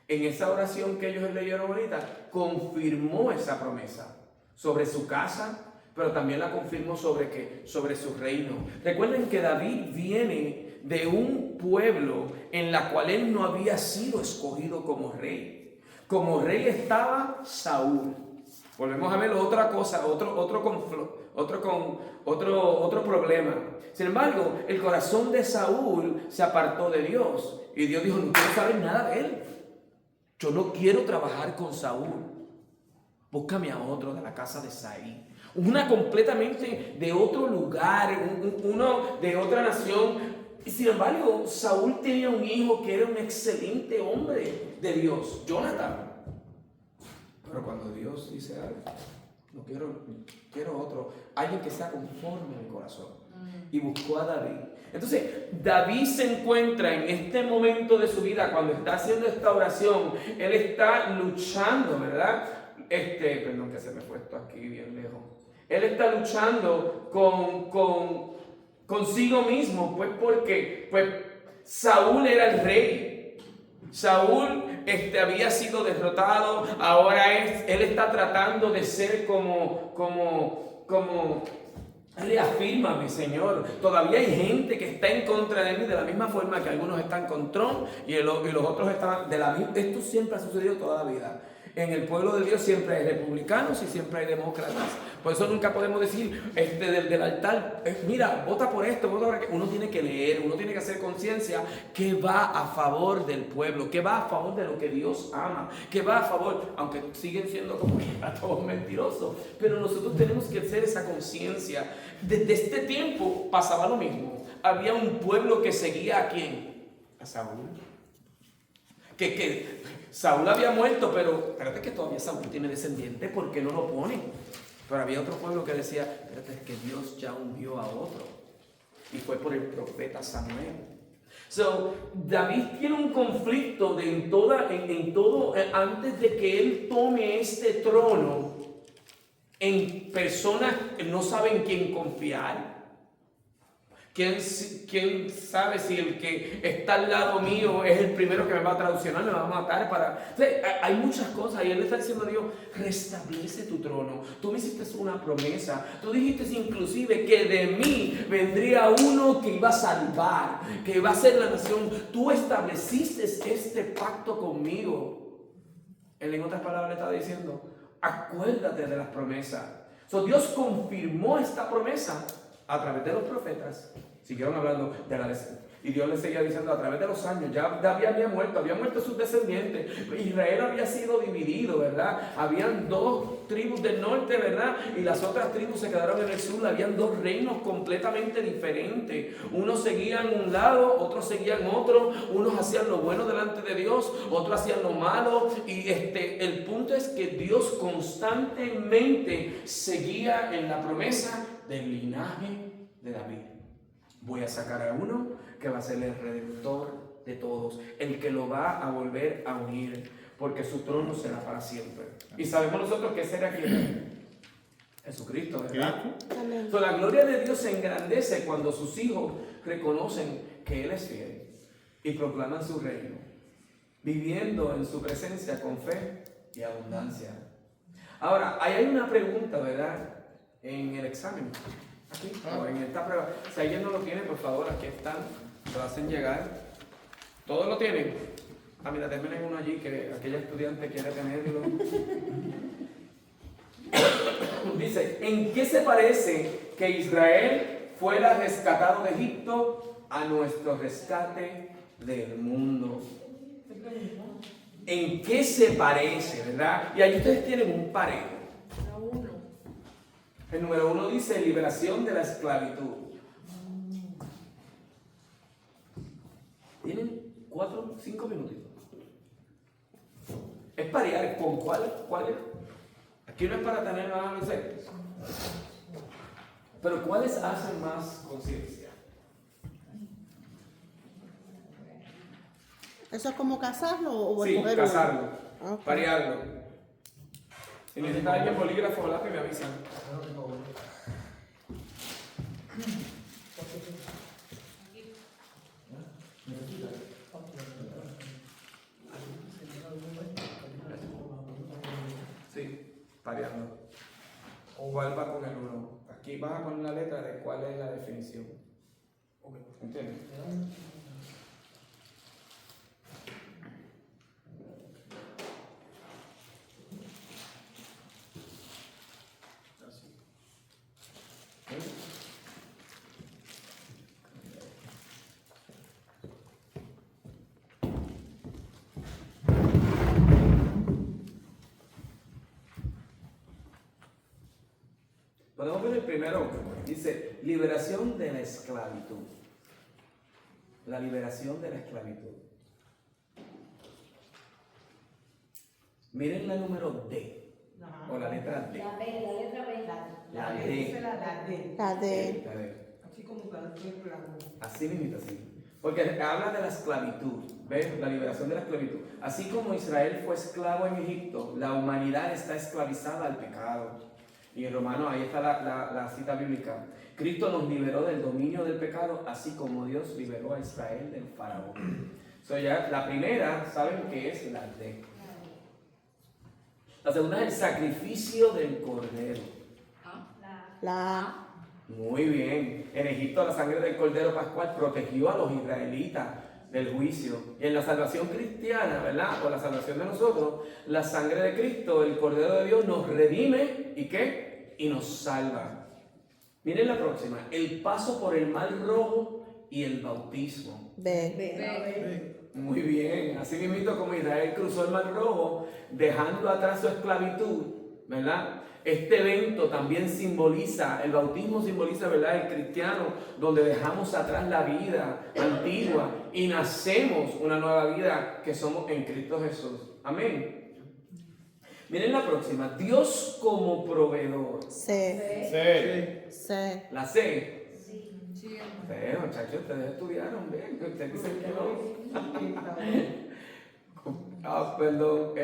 en esa oración que ellos leyeron ahorita, confirmó esa promesa sobre su casa, pero también la confirmó sobre ¿qué? Sobre su reino. Recuerden que David viene de un pueblo en la cual él no había sido escogido como rey. Como rey estaba Saúl. Volvemos a ver otra cosa, otro problema. Sin embargo, el corazón de Saúl se apartó de Dios. Y Dios dijo, no quiero saber nada de él. Yo no quiero trabajar con Saúl. Búscame a otro de la casa de Isaí. una completamente de otro lugar, uno de otra nación. Y sin embargo, Saúl tenía un hijo que era un excelente hombre de Dios, Jonathan. Pero cuando Dios dice algo, no quiero otro, alguien que sea conforme a mi corazón. Y buscó a David. Entonces, David se encuentra en este momento de su vida, cuando está haciendo esta oración, él está luchando, ¿verdad? Perdón que se me fue esto aquí bien lejos. Él está luchando consigo mismo, pues porque Saúl era el rey. Saúl había sido derrotado, ahora él está tratando de ser como reafírmame, Señor. Todavía hay gente que está en contra de mí, de la misma forma que algunos están con Trump y los otros están de la misma. Esto siempre ha sucedido toda la vida. En el pueblo de Dios siempre hay republicanos y siempre hay demócratas. Por eso nunca podemos decir del altar, mira, vota por esto, vota por aquello. Uno tiene que leer, uno tiene que hacer conciencia que va a favor del pueblo, que va a favor de lo que Dios ama, que va a favor, aunque siguen siendo como todos mentirosos, pero nosotros tenemos que hacer esa conciencia. Desde este tiempo pasaba lo mismo. Había un pueblo que seguía a ¿quién? A Saúl. Que Saúl había muerto, pero espérate que todavía Saúl tiene descendientes, ¿por qué no lo ponen? Pero había otro pueblo que decía, espérate, es que Dios ya ungió a otro. Y fue por el profeta Samuel. So, David tiene un conflicto en todo, antes de que él tome este trono, en personas que no saben quién confiar. ¿Quién sabe si el que está al lado mío es el primero que me va a traicionar, me va a matar o sea, hay muchas cosas y él le está diciendo a Dios, restablece tu trono. Tú me hiciste una promesa. Tú dijiste inclusive que de mí vendría uno que iba a salvar, que iba a ser la nación. Tú estableciste este pacto conmigo. Él en otras palabras le está diciendo, acuérdate de las promesas. So, Dios confirmó esta promesa a través de los profetas. Siguieron hablando de la descendencia. Y Dios les seguía diciendo a través de los años, ya David había muerto sus descendientes. Israel había sido dividido, ¿verdad? Habían dos tribus del norte, ¿verdad? Y las otras tribus se quedaron en el sur. Habían dos reinos completamente diferentes. Unos seguían un lado, otros seguían otro. Unos hacían lo bueno delante de Dios, otros hacían lo malo. Y el punto es que Dios constantemente seguía en la promesa del linaje de David. Voy a sacar a uno que va a ser el redentor de todos, el que lo va a volver a unir, porque su trono será para siempre. Y sabemos nosotros que será quién. Jesucristo, ¿verdad? Amén. So, la gloria de Dios se engrandece cuando sus hijos reconocen que Él es fiel y proclaman su reino, viviendo en su presencia con fe y abundancia. Ahora, ahí hay una pregunta, ¿verdad? En el examen. Aquí, o en esta prueba. Si alguien no lo tiene, por favor, aquí están. Lo hacen llegar. ¿Todos lo tienen? Ah, mira, déjenme uno allí que aquella estudiante quiere tenerlo. Dice, ¿en qué se parece que Israel fuera rescatado de Egipto a nuestro rescate del mundo? ¿En qué se parece, verdad? Y ahí ustedes tienen un parejo. El número 1 dice liberación de la esclavitud. Tienen 4, 5 minutitos. Es parear con cuál es. Aquí no es para tener nada de sexo. Pero ¿cuáles hacen más conciencia? ¿Eso es como casarlo o Sí, escoger casarlo, uno? Okay. parearlo. Si necesita alguien bolígrafo o lápiz, me avisan. Sí, pareando. ¿Cuál va con el 1? Aquí vas a poner la letra de cuál es la definición. ¿Entiendes? Podemos ver el primero. Dice, liberación de la esclavitud. La liberación de la esclavitud. Miren la número D. O la letra D. La B, la letra B. La D. La de La D. Así como para el esclavo. Así mismo, así. Porque habla de la esclavitud, ¿ves? La liberación de la esclavitud. Así como Israel fue esclavo en Egipto, la humanidad está esclavizada al pecado. Y en Romanos, ahí está la cita bíblica. Cristo nos liberó del dominio del pecado, así como Dios liberó a Israel del faraón. Ya, la primera, ¿saben qué es? La D. La segunda es el sacrificio del cordero. la A. Muy bien. En Egipto la sangre del Cordero Pascual protegió a los israelitas del juicio. Y en la salvación cristiana, ¿verdad? O la salvación de nosotros, la sangre de Cristo, el Cordero de Dios, nos redime ¿y qué? Y nos salva. Miren la próxima. El paso por el mar rojo y el bautismo. B. Muy bien. Así mismo como Israel cruzó el mar rojo, dejando atrás su esclavitud, ¿verdad? Este evento también simboliza, el bautismo simboliza, ¿verdad?, el cristiano, donde dejamos atrás la vida antigua y nacemos una nueva vida que somos en Cristo Jesús. Amén. Miren la próxima, Dios como proveedor. C. C. C. La C. Sí. Sí, Muchachos, ustedes estudiaron bien, ustedes dicen que no. Perdón,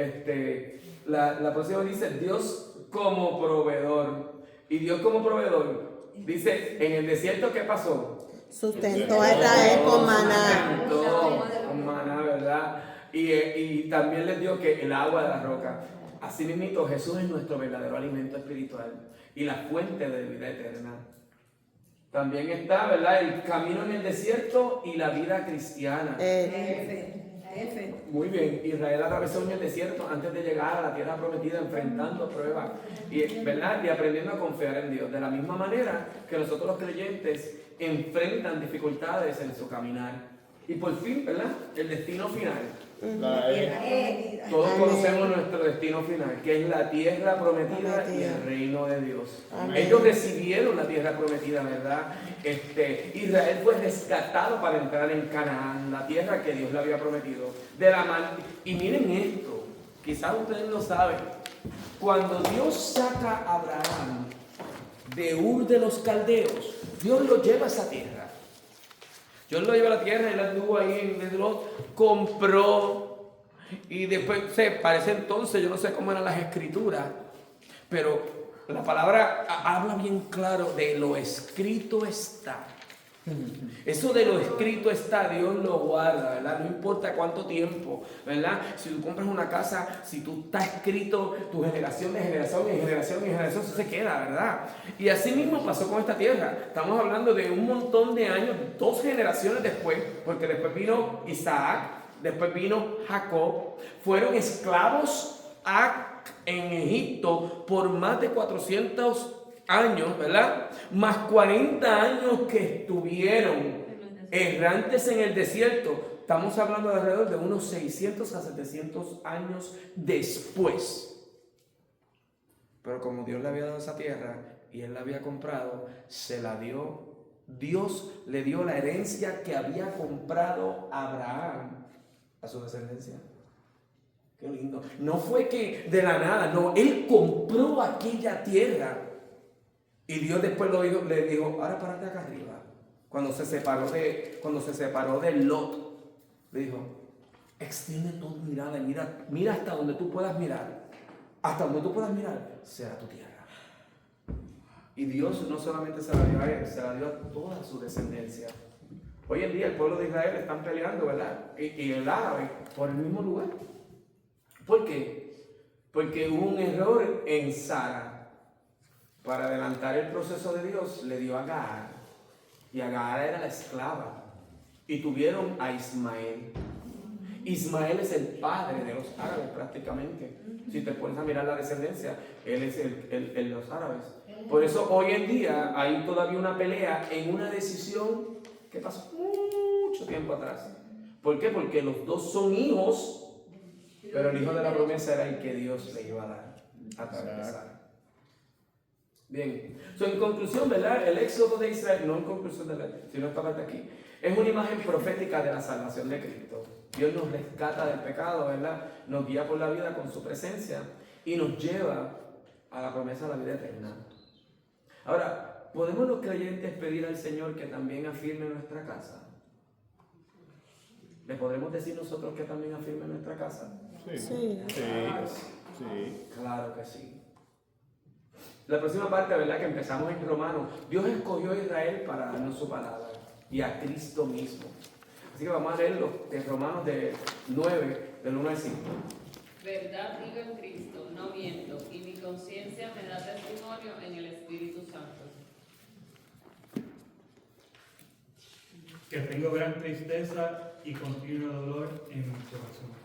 la próxima dice Dios como proveedor. Y Dios como proveedor dice, en el desierto, ¿qué pasó? Sustentó a Israel con maná. Sustentó con maná, ¿verdad? Y también les dio que el agua de la roca. Así mismo Jesús es nuestro verdadero alimento espiritual y la fuente de vida eterna. También está, ¿verdad?, el camino en el desierto y la vida cristiana. F. Muy bien, Israel atravesó en el desierto antes de llegar a la tierra prometida, enfrentando pruebas y, ¿verdad?, y aprendiendo a confiar en Dios. De la misma manera que nosotros los creyentes enfrentan dificultades en su caminar. Y por fin, ¿verdad?, el destino final. La E. Todos Amén. conocemos nuestro destino final, que es la tierra prometida y el reino de Dios. Amén. Ellos recibieron la tierra prometida, ¿verdad? Israel fue rescatado para entrar en Canaán, la tierra que Dios le había prometido. Y miren esto, quizás ustedes lo saben. Cuando Dios saca a Abraham de Ur de los Caldeos, Dios lo lleva a esa tierra. Dios lo lleva a la tierra, él anduvo ahí en Bedrot, compró, y después, parece entonces, yo no sé cómo eran las escrituras, pero la palabra habla bien claro de lo escrito está. Eso de lo escrito está, Dios lo guarda, ¿verdad? No importa cuánto tiempo, ¿verdad? Si tú compras una casa, si tú estás escrito, tu generación de generación en generación en generación, eso se queda, ¿verdad? Y así mismo pasó con esta tierra. Estamos hablando de un montón de años, 2 generaciones después, porque después vino Isaac, después vino Jacob, fueron esclavos en Egipto por más de 400 años, ¿verdad? Más 40 años que estuvieron errantes en el desierto. Estamos hablando de alrededor de unos 600 a 700 años después. Pero como Dios le había dado esa tierra y él la había comprado, se la dio. Dios le dio la herencia que había comprado Abraham a su descendencia. Qué lindo. No fue que de la nada, no, él compró aquella tierra. Y Dios después le dijo, ahora párate acá arriba. Cuando se separó de Lot, le dijo, extiende tu mirada y mira hasta donde tú puedas mirar. Hasta donde tú puedas mirar, será tu tierra. Y Dios no solamente se la dio a él, se la dio a toda su descendencia. Hoy en día el pueblo de Israel están peleando, ¿verdad? Y el árabe por el mismo lugar. ¿Por qué? Porque hubo un error en Sara. Para adelantar el proceso de Dios, le dio a Agar. Y Agar era la esclava. Y tuvieron a Ismael. Ismael es el padre de los árabes prácticamente. Si te pones a mirar la descendencia, él es el los árabes. Por eso hoy en día hay todavía una pelea en una decisión que pasó mucho tiempo atrás. ¿Por qué? Porque los dos son hijos, pero el hijo de la promesa era el que Dios le iba a dar a través de Sara. Bien, en conclusión, ¿verdad? El éxodo de Israel, no en conclusión de la, sino esta parte aquí, es una imagen profética de la salvación de Cristo. Dios nos rescata del pecado, ¿verdad? Nos guía por la vida con su presencia y nos lleva a la promesa de la vida eterna. Ahora, ¿podemos los creyentes pedir al Señor que también afirme nuestra casa? ¿Le podremos decir nosotros que también afirme nuestra casa? Sí. Claro que sí. La próxima parte, ¿verdad? Que empezamos en Romanos. Dios escogió a Israel para darnos su palabra y a Cristo mismo. Así que vamos a leer los Romanos de 9, del 1 al 5. Verdad digo en Cristo, no miento, y mi conciencia me da testimonio en el Espíritu Santo. Que tengo gran tristeza y continuo dolor en mi corazón.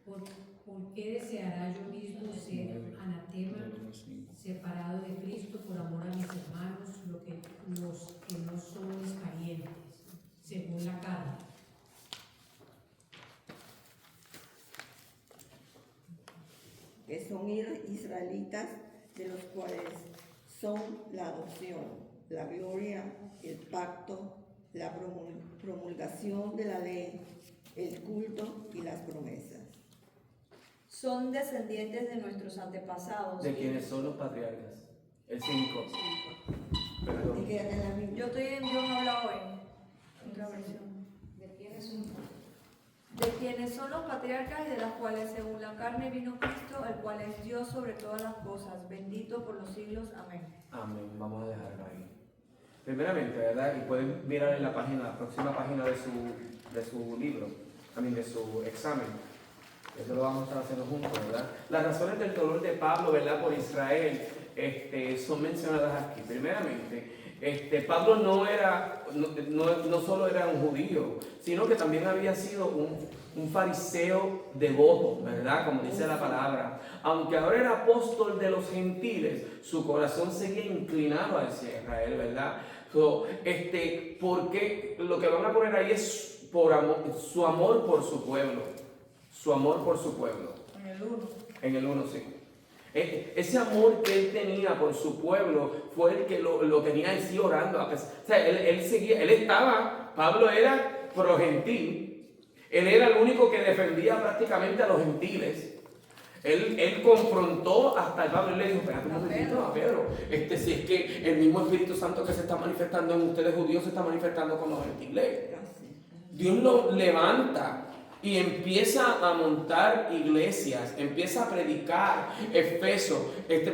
¿Por qué deseará yo mismo ser anatema, separado de Cristo por amor a mis hermanos, los que no son mis parientes, según la carne? Que son israelitas, de los cuales son la adopción, la gloria, el pacto, la promulgación de la ley, el culto y las promesas. Son descendientes de nuestros antepasados. ¿De quienes son los patriarcas? El 5. Perdón. Yo estoy en Dios habla hoy, otra versión. ¿De quiénes son? De quienes son los patriarcas y de las cuales según la carne vino Cristo, el cual es Dios sobre todas las cosas, bendito por los siglos. Amén. Amén. Vamos a dejarlo ahí. Primeramente, ¿verdad? Y pueden mirar en la página, la próxima página de su libro, también de su examen. Eso lo vamos a estar haciendo juntos, ¿verdad? Las razones del dolor de Pablo, ¿verdad? Por Israel, son mencionadas aquí. Primeramente, Pablo no solo era un judío, sino que también había sido un fariseo devoto, ¿verdad? Como dice la palabra. Aunque ahora era apóstol de los gentiles, su corazón seguía inclinado hacia Israel, ¿verdad? Porque lo que van a poner ahí es su amor por su pueblo. Su amor por su pueblo. En el 1. En el 1, sí. Ese amor que él tenía por su pueblo fue el que lo tenía en sí orando. O sea, Pablo era pro gentil. Él era el único que defendía prácticamente a los gentiles. Él confrontó hasta el Pablo y le dijo: espérate un momentito, a Pedro, si es que el mismo Espíritu Santo que se está manifestando en ustedes judíos se está manifestando con los gentiles. Dios lo levanta y empieza a montar iglesias, empieza a predicar. Efesios,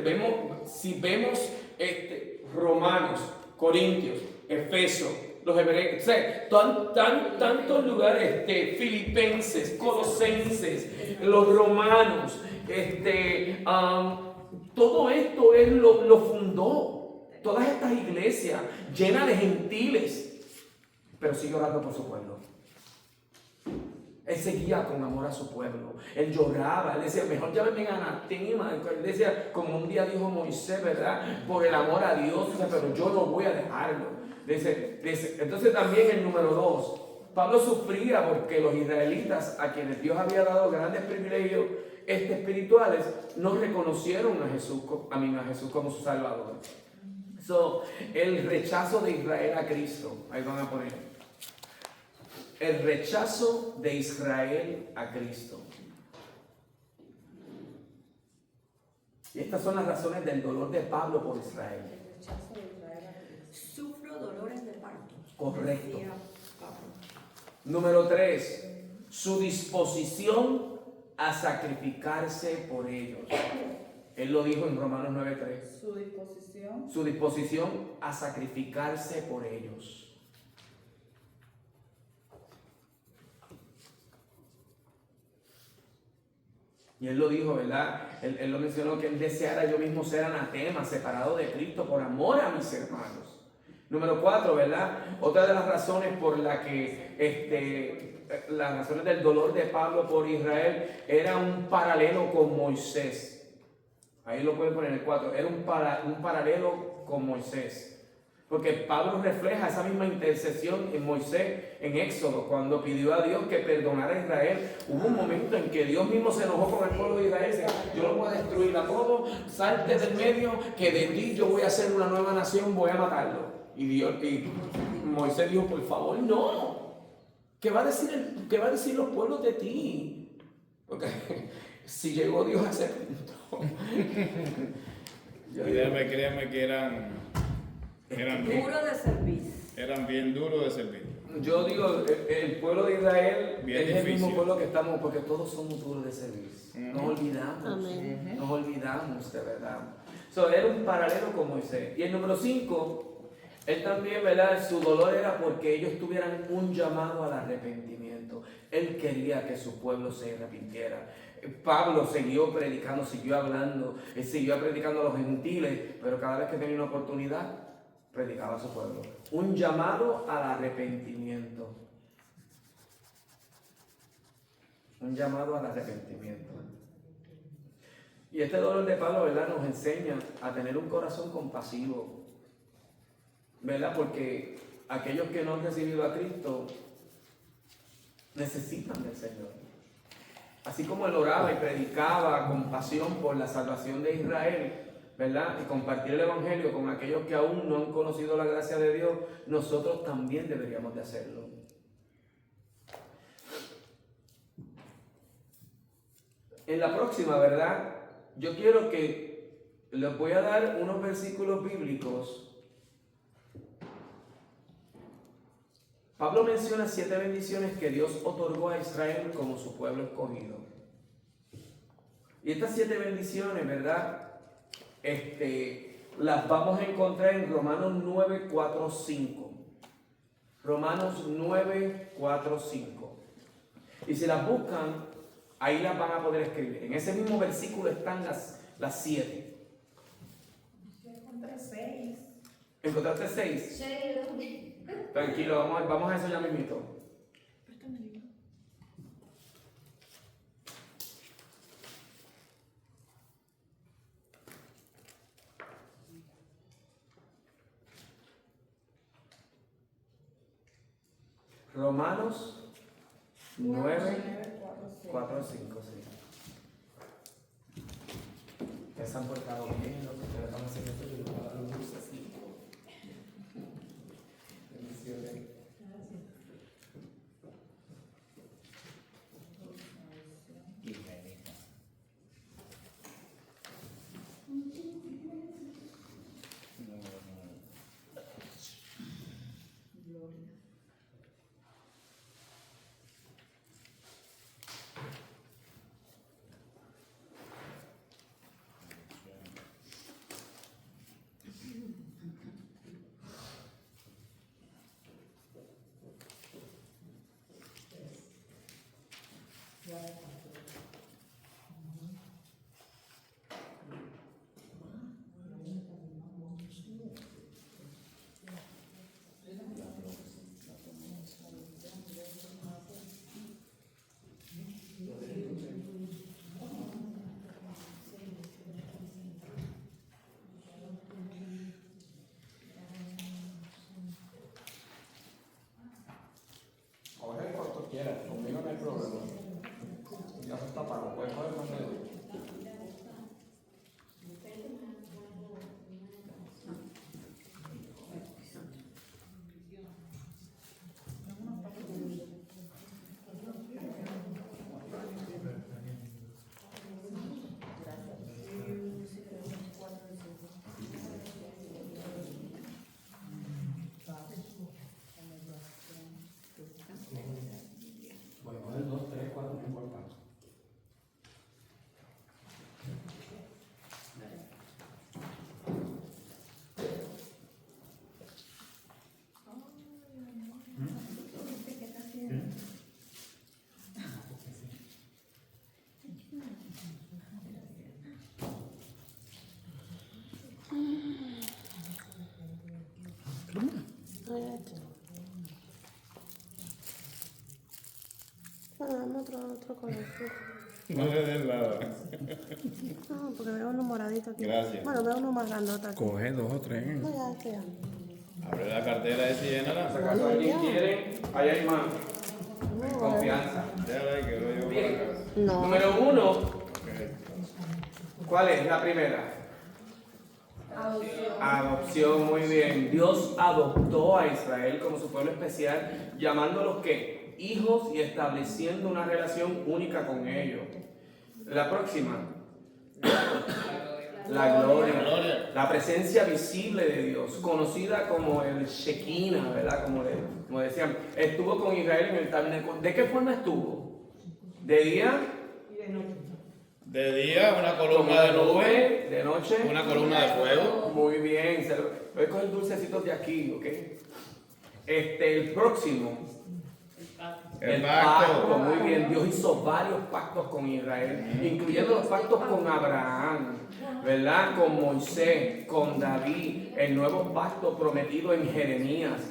vemos Romanos, Corintios, Efesios, los Hebreos, o sea, tantos lugares, Filipenses, Colosenses, los Romanos, todo esto él lo fundó. Todas estas iglesias llenas de gentiles, pero sigue orando por su pueblo. Él seguía con amor a su pueblo. Él lloraba. Él decía: mejor llámenme anatema. Él decía, como un día dijo Moisés, ¿verdad? Por el amor a Dios. Pero yo no voy a dejarlo. Entonces también el número 2. Pablo sufría porque los israelitas, a quienes Dios había dado grandes privilegios espirituales, no reconocieron a Jesús como su Salvador. El rechazo de Israel a Cristo. Ahí van a poner. El rechazo de Israel a Cristo. Y estas son las razones del dolor de Pablo por Israel. Sufro dolores de parto. Correcto. Decía Pablo. Número 3. Su disposición a sacrificarse por ellos. Él lo dijo en Romanos 9:3. Su disposición. Su disposición a sacrificarse por ellos. Y él lo dijo, ¿verdad? Él lo mencionó, que él deseara yo mismo ser anatema, separado de Cristo por amor a mis hermanos. Número 4, ¿verdad? Otra de las razones por la que, las razones del dolor de Pablo por Israel era un paralelo con Moisés. Ahí lo pueden poner en el 4. Era un paralelo con Moisés. Porque Pablo refleja esa misma intercesión en Moisés, en Éxodo, cuando pidió a Dios que perdonara a Israel. Hubo un momento en que Dios mismo se enojó con el pueblo de Israel. Dice, yo lo voy a destruir a todos, salte del medio, que de ti yo voy a hacer una nueva nación, voy a matarlo. Y Moisés dijo, por favor, no. ¿Qué va a decir los pueblos de ti? Porque si llegó Dios a ese punto. Créeme que eran bien, Duro de servir. eran bien duros de servir. Yo digo, el pueblo de Israel Bien es el mismo difícil. pueblo que estamos, porque todos somos duros de servir. Nos olvidamos. Amén. Nos olvidamos, de verdad. So, era un paralelo con Moisés. Y el número 5, él también, ¿verdad? Su dolor era porque ellos tuvieran un llamado al arrepentimiento. Él quería que su pueblo se arrepintiera. Pablo siguió predicando, siguió hablando, él siguió predicando a los gentiles, pero cada vez que tenía una oportunidad, predicaba a su pueblo. Un llamado al arrepentimiento. Un llamado al arrepentimiento. Y este dolor de Pablo, ¿verdad?, nos enseña a tener un corazón compasivo, ¿verdad? Porque aquellos que no han recibido a Cristo necesitan del Señor. Así como él oraba y predicaba con pasión por la salvación de Israel, ¿verdad? Y compartir el Evangelio con aquellos que aún no han conocido la gracia de Dios, nosotros también deberíamos de hacerlo. En la próxima, ¿verdad? Yo quiero que les voy a dar unos versículos bíblicos. Pablo menciona 7 bendiciones que Dios otorgó a Israel como su pueblo escogido. Y estas 7 bendiciones, ¿verdad? Las vamos a encontrar en Romanos 9, 4, 5. Romanos 9, 4, 5. Y si las buscan, ahí las van a poder escribir. En ese mismo versículo están las 7. Encontré 6. ¿Encontraste 6? 6. Tranquilo, vamos a eso ya mismito. Romanos 9, 4, 5, sí. Ya se han portado bien, los que están haciendo esto, yo les voy a dar un dulce así. Bendiciones. Coge cuanto quieras, conmigo no hay problema. Ya se está pago, puedes coger más de uno. Bueno, coger 2, 3, 4, no importa. Dame otro color. No le des nada. No, porque veo uno moradito aquí. Gracias. Bueno, veo uno más grandote aquí. Coge 2 o 3. No, ya, este ya. Abre la cartera esa y llénala. ¿Por acaso alguien quiere? Ahí hay más. Confianza. Déjala ahí que lo llevo para Bien. casa. No. Número 1, Ok. ¿cuál es la primera? Adopción, muy bien. Dios adoptó a Israel como su pueblo especial, llamándolos ¿qué? Hijos y estableciendo una relación única con ellos. La próxima. La gloria, la presencia visible de Dios, conocida como el Shekinah, ¿verdad? Como decían, estuvo con Israel en el tabernáculo. ¿De qué forma estuvo? ¿De día? Y de noche. De día, una Como columna de nube, de noche. una columna de fuego. Muy bien, voy a coger dulcecitos de aquí, ¿ok? El próximo. El pacto. Muy bien. Dios hizo varios pactos con Israel, incluyendo los pactos con Abraham, ¿verdad? Con Moisés, con David, el nuevo pacto prometido en Jeremías.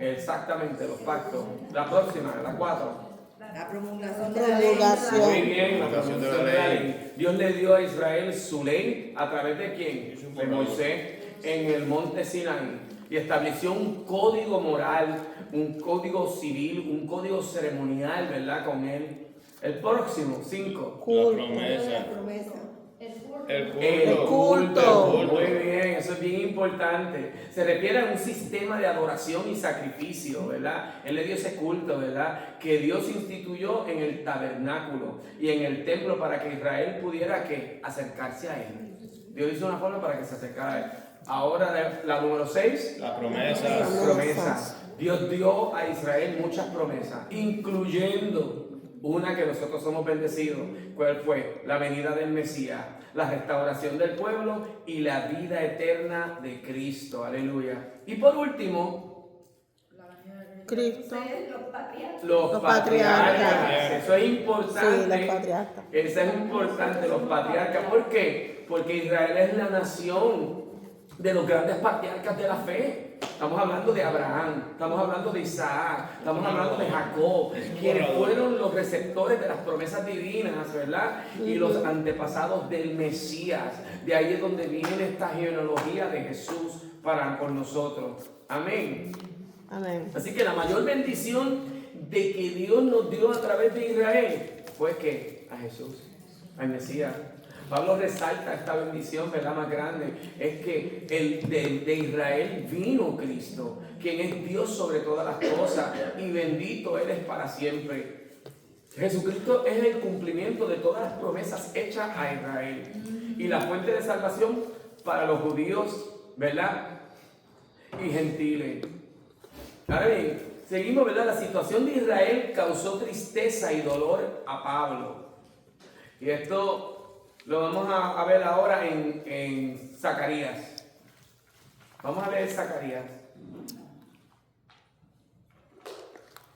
Exactamente los pactos. La próxima, la 4. La promulgación de la ley. Promulgación. Muy bien, la Promulgación de la promulgación de la ley. ley. Dios le dio a Israel su ley a través de quién? De Moisés en el monte Sinaí. Y estableció un código moral, un código civil, un código ceremonial, ¿verdad? Con él. El próximo, 5. La Culto. promesa. La promesa. El culto. El culto. culto. Muy bien, eso es bien importante. Se refiere a un sistema de adoración y sacrificio, ¿verdad? Él le dio ese culto, ¿verdad? Que Dios instituyó en el tabernáculo y en el templo para que Israel pudiera ¿qué? Acercarse a él. Dios hizo una forma para que se acercara a él. Ahora la número 6. La promesa. Las promesas. Dios dio a Israel muchas promesas, incluyendo una que nosotros somos bendecidos. ¿Cuál fue? La venida del Mesías, la restauración del pueblo y la vida eterna de Cristo. Aleluya. Y por último, Cristo. los patriarcas. patriarcas. Eso es importante. Sí, los patriarcas. Eso es importante, los patriarcas. ¿Por qué? Porque Israel es la nación de los grandes patriarcas de la fe. Estamos hablando de Abraham, estamos hablando de Isaac, estamos hablando de Jacob, quienes fueron los receptores de las promesas divinas, ¿verdad? Y los antepasados del Mesías. De ahí es donde viene esta genealogía de Jesús para con nosotros. Amén. Amén. Así que la mayor bendición de que Dios nos dio a través de Israel fue que a Jesús, al Mesías. Pablo resalta esta bendición, ¿verdad? Más grande, es que de Israel vino Cristo, quien es Dios sobre todas las cosas, y bendito Él es para siempre. Jesucristo es el cumplimiento de todas las promesas hechas a Israel y la fuente de salvación para los judíos, ¿verdad? Y gentiles. Ahora bien, seguimos, ¿verdad? La situación de Israel causó tristeza y dolor a Pablo. Y esto lo vamos a ver ahora en Zacarías. Vamos a leer Zacarías.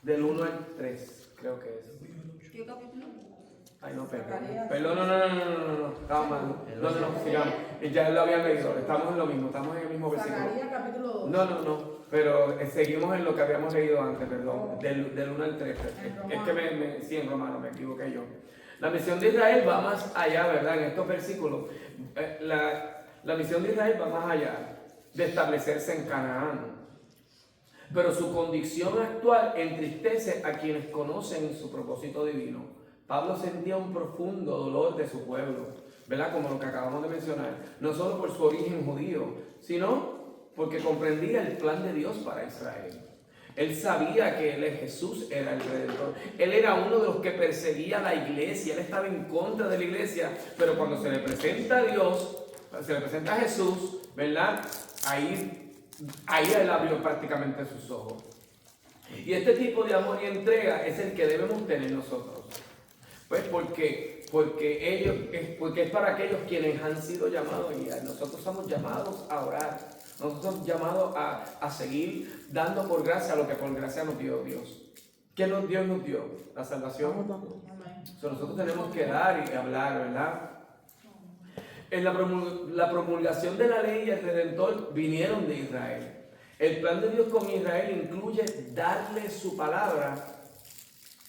Del 1 al 3, creo que es. ¿Qué capítulo? Ay, no, perdón, no, estamos mal. No, sigamos. Ya lo habían leído, estamos en lo mismo, estamos en el mismo versículo. Zacarías capítulo 2. No, pero seguimos en lo que habíamos leído antes, perdón, del 1 al 3. Es que sí, en romano, me equivoqué yo. La misión de Israel va más allá, ¿verdad? En estos versículos, la misión de Israel va más allá de establecerse en Canaán. Pero su condición actual entristece a quienes conocen su propósito divino. Pablo sentía un profundo dolor de su pueblo, ¿verdad? Como lo que acabamos de mencionar. No solo por su origen judío, sino porque comprendía el plan de Dios para Israel. Él sabía que Jesús era el Redentor. Él era uno de los que perseguía a la iglesia. Él estaba en contra de la iglesia. Pero cuando se le presenta a Dios, se le presenta a Jesús, ¿verdad? Ahí Él abrió prácticamente sus ojos. Y este tipo de amor y entrega es el que debemos tener nosotros. Pues porque es para aquellos quienes han sido llamados y nosotros somos llamados a orar. Nosotros somos llamados a seguir dando por gracia lo que por gracia nos dio Dios. ¿Qué Dios nos dio? La salvación. Nosotros tenemos que dar y hablar, ¿verdad? En la promulgación de la ley y el Redentor vinieron de Israel. El plan de Dios con Israel incluye darle su palabra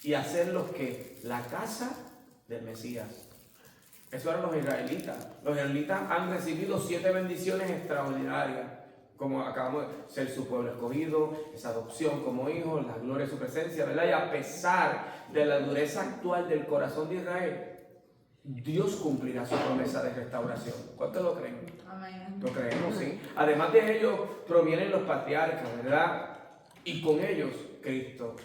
y hacer lo que la casa del Mesías. Eso eran los israelitas. Los israelitas han recibido 7 bendiciones extraordinarias. como acabamos de ser su pueblo escogido, esa adopción como hijos, la gloria de su presencia, ¿verdad? Y a pesar de la dureza actual del corazón de Israel, Dios cumplirá su promesa de restauración. ¿Cuántos lo creen? Amén. Lo creemos, sí. Además de ellos provienen los patriarcas, ¿verdad? Y con ellos Cristo.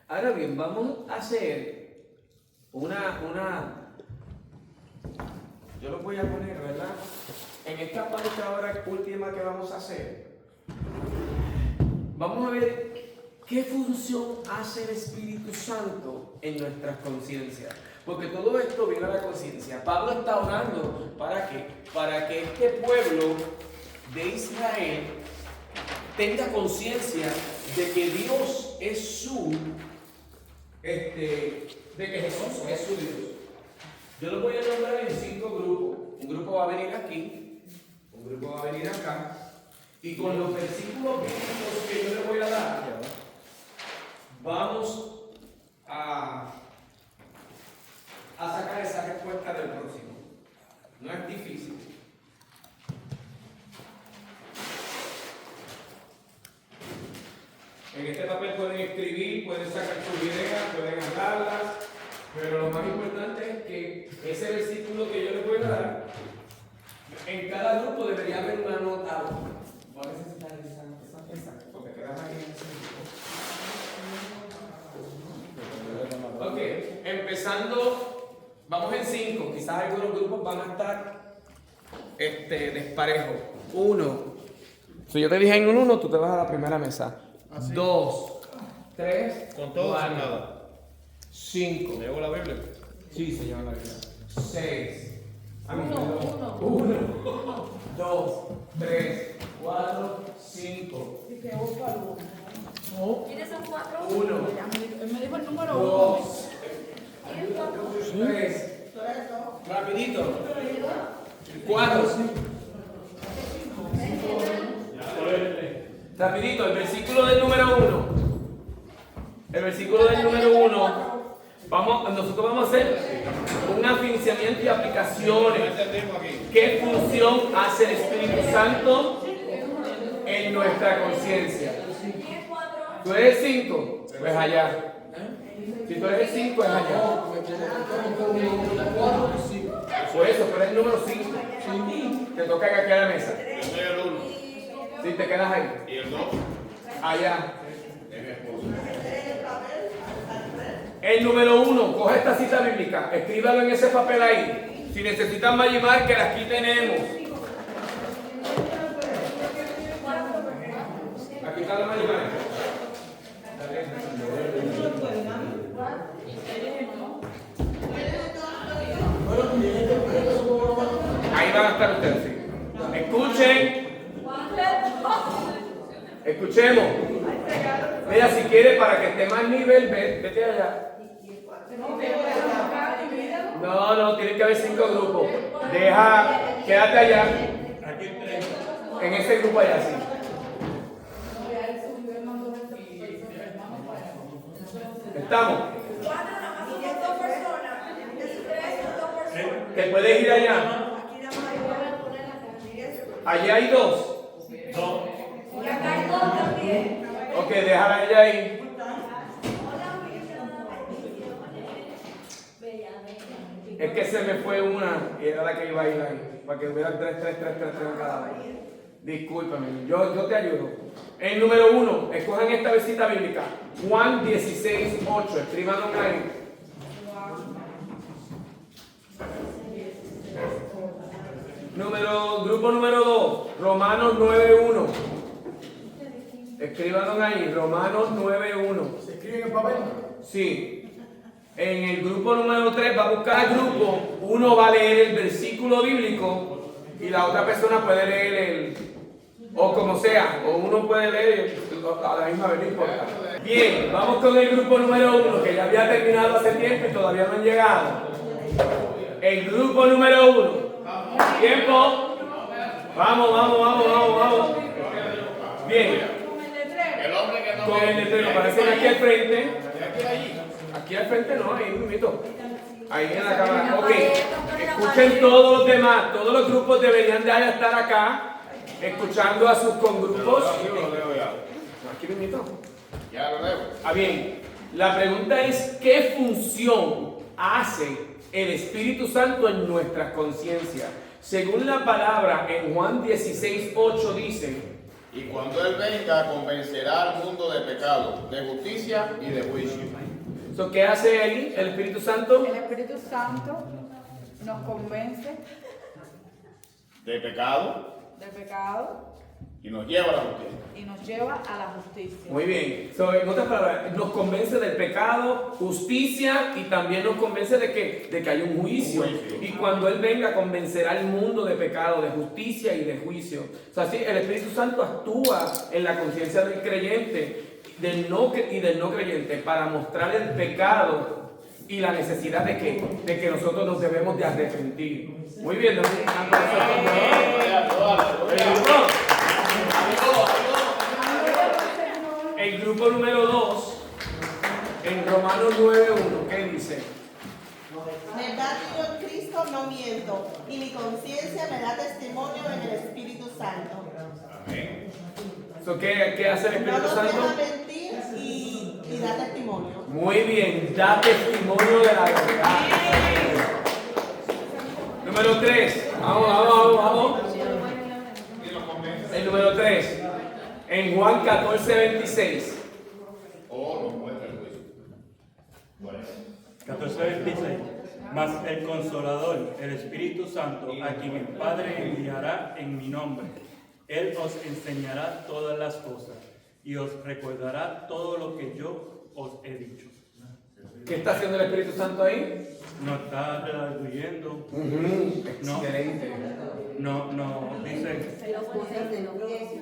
Ahora bien, vamos a hacer yo lo voy a poner, ¿verdad? En esta parte ahora última que vamos a hacer, vamos a ver qué función hace el Espíritu Santo en nuestras conciencias. Porque todo esto viene a la conciencia. Pablo está orando, ¿para qué? Para que este pueblo de Israel tenga conciencia de que Dios es de que Jesús es su Dios. Yo lo voy a nombrar en 5 grupos. Un grupo va a venir aquí, un grupo va a venir acá, y con los versículos bíblicos que yo les voy a dar, vamos a sacar esa respuesta del próximo. No es difícil. En este papel pueden escribir, pueden sacar sus ideas, pueden hablarlas, pero lo más importante es que ese versículo que yo les voy a dar, en cada grupo debería haber una nota. Voy a necesitar esa, porque quedas ahí en ese grupo. Ok, empezando, vamos en 5, quizás algunos grupos van a estar desparejos. 1. Si yo te dije en un 1, tú te vas a la primera mesa. 2, 3, Con todo 4, sin nada. 5. ¿Leo la Biblia? Sí, se llama la Biblia. 6. 1. 2, 3, 4, 5. ¿Quiénes son 4? 1. Él me dijo el número 2, 1. 3. Rapidito. 4. Rapidito, el versículo del número 1. El versículo del número 1. Nosotros vamos a hacer un afianzamiento y aplicaciones. ¿Qué función hace el Espíritu Santo en nuestra conciencia? ¿Tú eres el 5? Pues allá. Si tú eres el 5, es allá. Por eso, tú eres el número 5. Te toca aquí a la mesa. Yo soy el 1. Si te quedas ahí. ¿Y el 2? Allá. Es mi esposo. El número 1, coge esta cita bíblica, escríbalo en ese papel ahí. Si necesitan Magic Marker, aquí tenemos. Aquí está la Magic Marker. Ahí van a estar ustedes, sí. Escuchen. Escuchemos. Mira, si quiere, para que esté más nivel, vete allá. No, tiene que haber 5 grupos. Quédate allá. En ese grupo allá, sí. ¿Estamos? ¿Te puedes ir allá? Allá hay 2. Y acá hay 2 también. Ok, déjala ella ahí. Es que se me fue una y era la que iba a ir ahí. Para que hubiera 3 en cada uno. Discúlpame, yo te ayudo. El número 1, escojan esta versita bíblica. Juan 16:8. Escríbanlo ahí. Grupo número 2, Romanos 9:1. Escríbanlo ahí, Romanos 9:1. ¿Se escribe en el papel? Sí. En el grupo número 3 va a buscar el grupo. Uno va a leer el versículo bíblico y la otra persona puede leer o como sea, o uno puede leer a la misma vez, no importa. Bien, vamos con el grupo número 1, que ya había terminado hace tiempo y todavía no han llegado. El grupo número 1. Tiempo. Vamos. Bien. El hombre que no Con el letrero, aparecen aquí al frente. Aquí al frente no, ahí un minuto. Ahí en la cámara. Ok. Escuchen todos los demás. Todos los grupos deberían de estar acá, escuchando a sus congrupos. Yo lo leo ya. Aquí me invito. Ya lo leo. Bien. La pregunta es, ¿qué función hace el Espíritu Santo en nuestras conciencias? Según la palabra en Juan 16:8 dice: Y cuando Él venga, convencerá al mundo de pecado, de justicia y de juicio. ¿Qué hace ahí el Espíritu Santo? El Espíritu Santo nos convence De pecado de pecado y nos lleva a la justicia. y nos lleva a la justicia. Muy bien. En otras palabras, nos convence del pecado, justicia y también nos convence de que hay un juicio. Y cuando Él venga, convencerá al mundo de pecado, de justicia y de juicio. O sea, sí, el Espíritu Santo actúa en la conciencia del creyente y del no creyente para mostrar el pecado y la necesidad de que nosotros nos debemos de arrepentir. Muy bien, ¿no? El grupo número 2, en Romanos 9:1, ¿qué dice? Verdad digo en Cristo, no miento, y mi conciencia me da testimonio en el Espíritu Santo. Amén. ¿Qué hace el No Espíritu nos Santo? deja mentir y da testimonio. Muy bien, da testimonio de la verdad. Número 3, vamos. El número 3, en Juan 14:26. O nos muestra el juicio. Bueno. 14:26. Mas el Consolador, el Espíritu Santo, a quien el Padre enviará en mi nombre, Él os enseñará todas las cosas y os recordará todo lo que yo os he dicho. ¿Qué está haciendo el Espíritu Santo ahí? No está redarguyendo. Excelente. No, dice.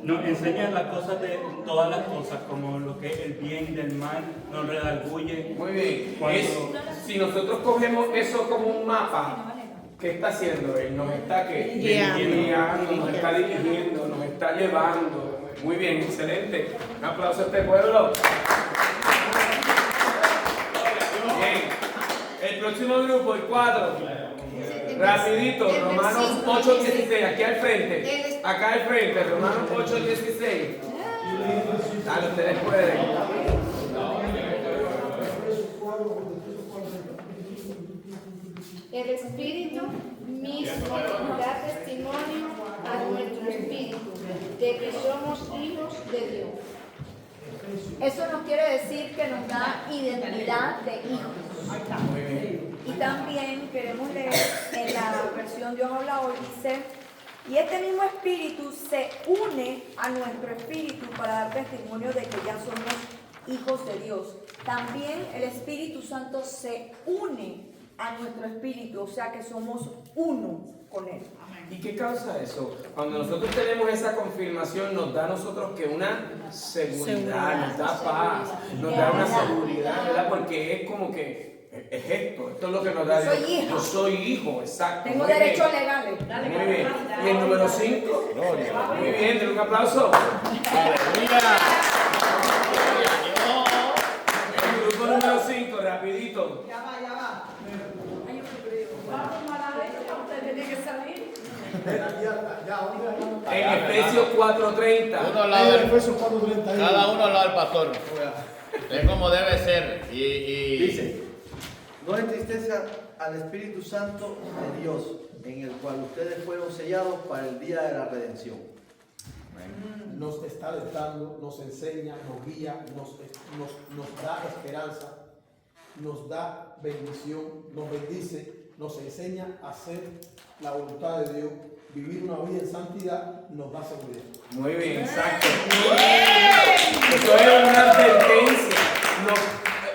Nos enseña las cosas de todas las cosas, como lo que es el bien del mal, nos redarguye. Muy bien. Cuando- Si nosotros cogemos eso como un mapa, ¿qué está haciendo? Él nos está guiando, nos está dirigiendo, nos está llevando. Muy bien, excelente. Un aplauso a este pueblo. Bien. El próximo grupo, el 4. Rapidito, Romanos 8:16, aquí al frente. Acá al frente, Romanos 8:16. Dale, ustedes pueden. El Espíritu mismo da testimonio a nuestro espíritu de que somos hijos de Dios. Eso nos quiere decir que nos da identidad de hijos. Y también queremos leer en la versión Dios habla hoy, dice: y este mismo espíritu se une a nuestro espíritu para dar testimonio de que ya somos hijos de Dios. También el Espíritu Santo se une a nuestro espíritu, o sea que somos uno con Él. ¿Y qué causa eso? Cuando nosotros tenemos esa confirmación, nos da a nosotros que una seguridad, nos da paz, nos da una seguridad, ¿verdad? Porque es como que es esto es lo que nos da Dios. Yo soy hijo, exacto. Tengo Muy bien. derechos legales. Muy bien. Y el número 5. Muy bien, denle un aplauso. Aleluya. El grupo número 5, rapidito. Ya va. Usted tiene que salir. En Efesios 4:30. Uno al lado del- cada uno al lado del pastor. Es como debe ser. Y Dice. No entristezca al Espíritu Santo de Dios, en el cual ustedes fueron sellados para el día de la redención. Nos está alentando, nos enseña, nos guía, nos da esperanza, nos da bendición, nos bendice, nos enseña a hacer la voluntad de Dios, vivir una vida en santidad, nos da seguridad. Muy bien, exacto. Eso es una advertencia.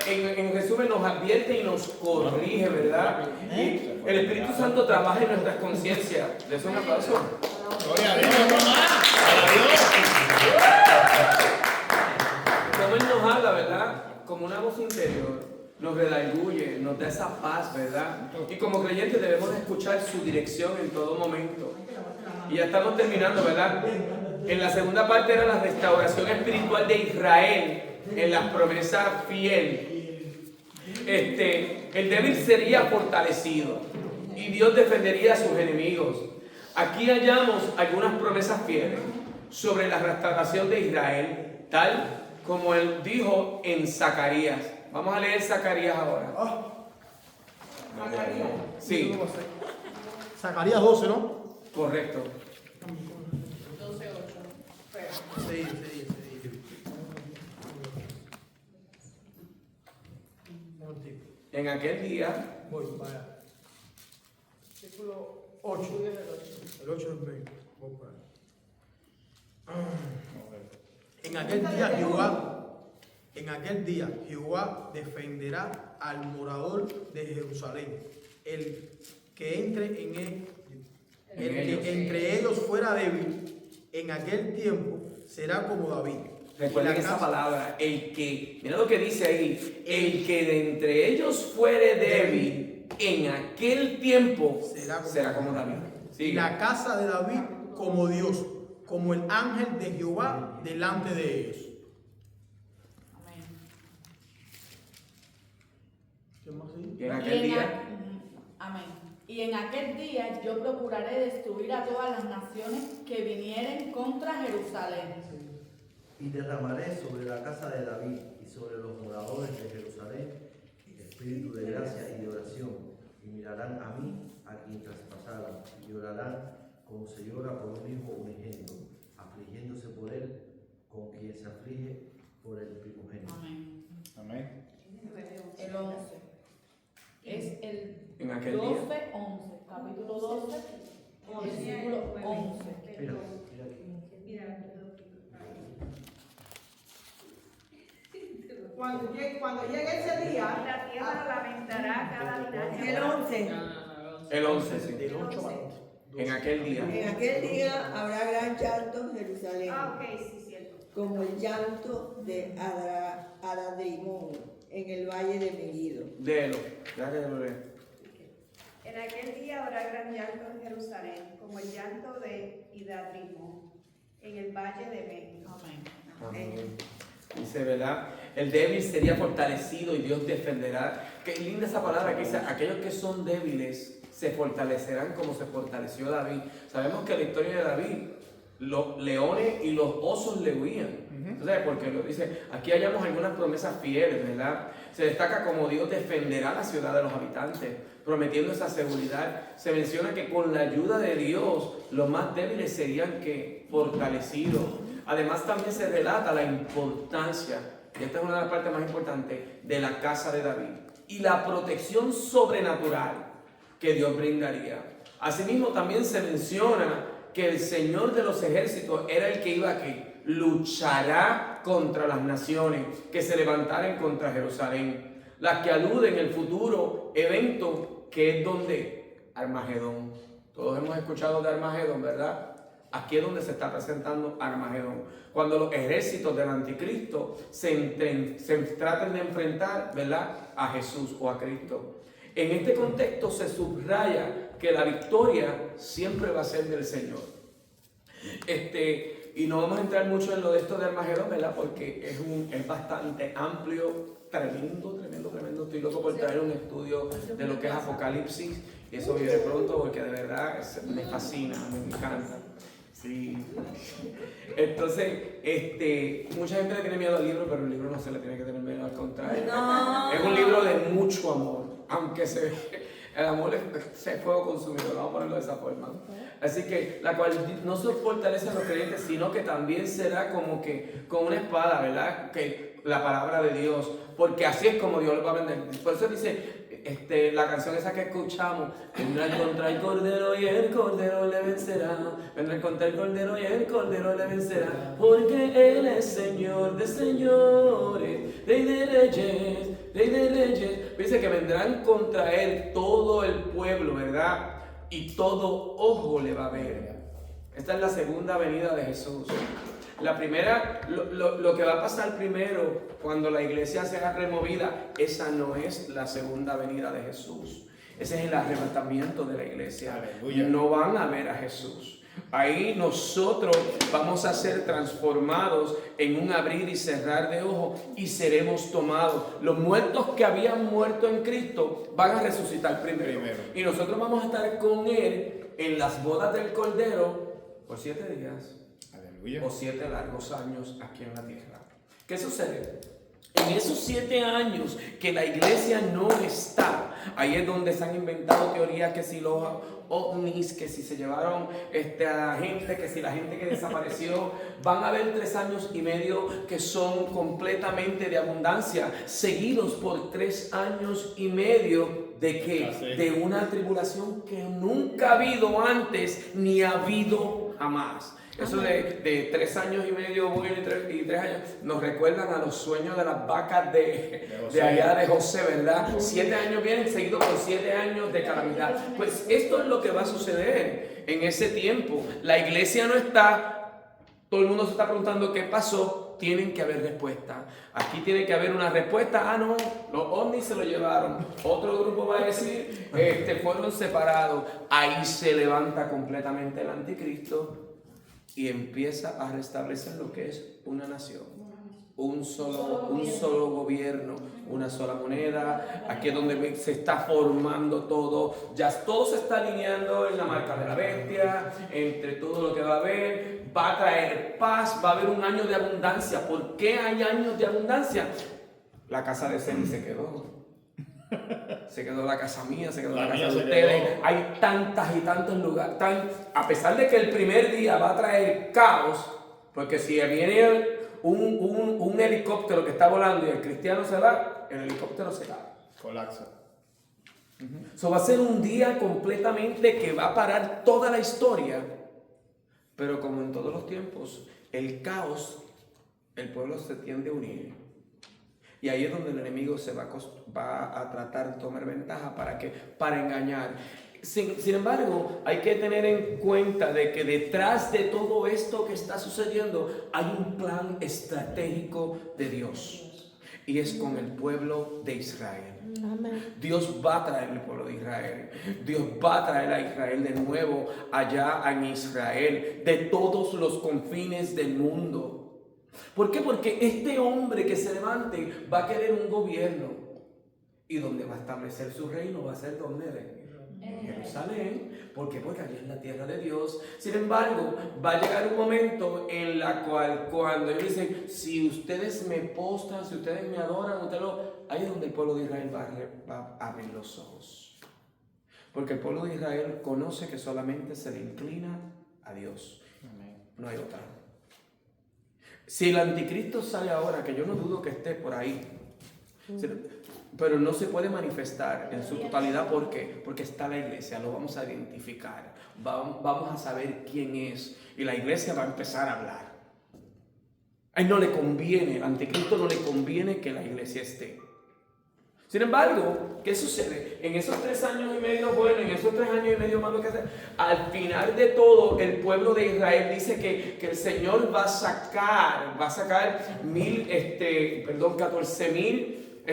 En resumen, nos advierte y nos corrige, ¿verdad? Y el Espíritu Santo trabaja en nuestras conciencias. ¿Le es un aplauso? gloria a Dios, mamá. Como Él nos habla, ¿verdad? Como una voz interior, nos redarguye, nos da esa paz, ¿verdad? Y como creyentes debemos escuchar su dirección en todo momento. Y ya estamos terminando, ¿verdad? En la segunda parte era la restauración espiritual de Israel en las promesas fiel. el débil sería fortalecido y Dios defendería a sus enemigos. Aquí hallamos algunas promesas fieles sobre la restauración de Israel, tal como él dijo en Zacarías. Vamos a leer Zacarías ahora. Zacarías. Sí. Zacarías 12, ¿no? Correcto. 12:8. Sí. En aquel día, Voy, vaya. Versículo 8. El 8 del 20. Voy para allá. En aquel día Jehová defenderá al morador de Jerusalén. El que entre en él, el que entre ellos fuera débil, en aquel tiempo será como David. recuerden esa palabra, el que, mira lo que dice ahí, el que de entre ellos fuere débil, en aquel tiempo será como David. Y la casa de David como Dios, como el ángel de Jehová delante de ellos. Amén. ¿Qué más sigue? Y en aquel día, Amén. Y en aquel día yo procuraré destruir a todas las naciones que vinieren contra Jerusalén. Y derramaré sobre la casa de David y sobre los moradores de Jerusalén espíritu de gracia y de oración, y mirarán a mí, a quien traspasaron, y llorarán como se llora por un hijo unigénito, afligiéndose por él, con quien se aflige por el primogénito. Amén. Amén. El 11. Es el en aquel 12, día. 11. Capítulo 12, versículo 11. Mira, Cuando llegue ese día, la tierra lamentará cada linaje. El 11. El 11, sí. Del 8 al 11. En aquel día. En aquel día habrá gran llanto en Jerusalén, sí, cierto. como el llanto de Adadrimón en el valle de Megiddo. Léelo, ya que lo leo. En aquel día habrá gran llanto en Jerusalén, como el llanto de Idadrimón en el valle de Megiddo. Amén. Amén. Dice, ¿verdad? El débil sería fortalecido y Dios defenderá. Qué linda esa palabra que dice, aquellos que son débiles se fortalecerán como se fortaleció David. Sabemos que la historia de David, los leones y los osos le huían. Entonces, porque lo dice, aquí hallamos algunas promesas fieles, ¿verdad? Se destaca como Dios defenderá la ciudad de los habitantes, prometiendo esa seguridad. Se menciona que con la ayuda de Dios, los más débiles serían que fortalecidos. Además, también se relata la importancia, y esta es una de las partes más importantes, de la casa de David y la protección sobrenatural que Dios brindaría. Asimismo, también se menciona que el Señor de los ejércitos era el que iba a que luchará contra las naciones que se levantaran contra Jerusalén, las que aluden el futuro evento que es donde Armagedón. Todos hemos escuchado de Armagedón, ¿verdad? Aquí es donde se está presentando Armagedón, cuando los ejércitos del anticristo se traten de enfrentar, ¿verdad?, a Jesús o a Cristo. En este contexto se subraya que la victoria siempre va a ser del Señor. Y no vamos a entrar mucho en lo de esto de Armagedón, ¿verdad?, porque es bastante amplio, tremendo. Estoy loco por traer un estudio de lo que es Apocalipsis, y eso viene pronto porque de verdad me fascina, me encanta. Sí. Entonces, mucha gente le tiene miedo al libro, pero el libro no se le tiene que tener miedo, al contrario. No. Es un libro de mucho amor, aunque el amor es fuego consumido, vamos a ponerlo de esa forma. Así que, la cual no se fortalece a los creyentes, sino que también será como que con una espada, ¿verdad? Que la palabra de Dios, porque así es como Dios lo va a vender. Por eso dice, la canción esa que escuchamos, vendrá contra el Cordero y el Cordero le vencerá, vendrá contra el Cordero y el Cordero le vencerá, porque Él es Señor de señores, Rey de reyes, Rey de reyes. Dice que vendrán contra Él todo el pueblo, ¿verdad? Y todo ojo le va a ver. Esta es la segunda venida de Jesús. La primera, lo que va a pasar primero cuando la iglesia sea removida, esa no es la segunda venida de Jesús. Ese es el arrebatamiento de la iglesia. Aleluya. No van a ver a Jesús. Ahí nosotros vamos a ser transformados en un abrir y cerrar de ojos y seremos tomados. Los muertos que habían muerto en Cristo van a resucitar primero. Y nosotros vamos a estar con Él en las bodas del Cordero por 7 días. Aleluya. O 7 largos años aquí en la tierra. ¿Qué sucede? En esos 7 años que la iglesia no está, ahí es donde se han inventado teorías que si los ovnis, que si se llevaron a gente, que si la gente que desapareció, van a haber 3 años y medio que son completamente de abundancia, seguidos por 3 años y medio de que de una tribulación que nunca ha habido antes ni ha habido jamás. Eso de 3 años y medio bueno y 3 años nos recuerdan a los sueños de las vacas de allá de José, ¿verdad? 7 años vienen seguidos por 7 años de calamidad. Pues esto es lo que va a suceder en ese tiempo. La iglesia no está, todo el mundo se está preguntando qué pasó. Tienen que haber respuesta. Aquí tiene que haber una respuesta. Ah, no, los ovnis se lo llevaron. Otro grupo va a decir, fueron separados. Ahí se levanta completamente el anticristo y empieza a restablecer lo que es una nación, un solo gobierno, una sola moneda. Aquí es donde se está formando todo, ya todo se está alineando en la marca de la bestia, entre todo lo que va a haber, va a traer paz, va a haber un año de abundancia. ¿Por qué hay años de abundancia? La casa de Ceni se quedó. Se quedó la casa mía, se quedó la casa de ustedes. Hay tantas y tantos lugares. A pesar de que el primer día va a traer caos, porque si viene un helicóptero que está volando y el cristiano se va, el helicóptero se cae. Colapsa. Eso va a ser un día completamente que va a parar toda la historia. Pero como en todos los tiempos, el caos, el pueblo se tiende a unir. Y ahí es donde el enemigo se va a tratar de tomar ventaja para engañar. Sin embargo, hay que tener en cuenta de que detrás de todo esto que está sucediendo hay un plan estratégico de Dios. Y es con el pueblo de Israel. Amén. Dios va a traer el pueblo de Israel. Dios va a traer a Israel de nuevo allá en Israel, de todos los confines del mundo. ¿Por qué? Porque este hombre que se levante va a querer un gobierno. ¿Y donde va a establecer su reino? Va a ser donde en Jerusalén. ¿Por qué? Porque allí es la tierra de Dios. Sin embargo, va a llegar un momento en la cual cuando ellos dicen, si ustedes me postran, si ustedes me adoran, ahí es donde el pueblo de Israel va a abrir los ojos. Porque el pueblo de Israel conoce que solamente se le inclina a Dios. No hay otra. Si el anticristo sale ahora, que yo no dudo que esté por ahí, pero no se puede manifestar en su totalidad. ¿Por qué? Porque está la iglesia, lo vamos a identificar, vamos a saber quién es, y la iglesia va a empezar a hablar. A él no le conviene, al anticristo no le conviene que la iglesia esté. Sin embargo, ¿qué sucede? En esos 3 años y medio, en esos 3 años y medio más lo que hacer, al final de todo, el pueblo de Israel dice que el Señor va a sacar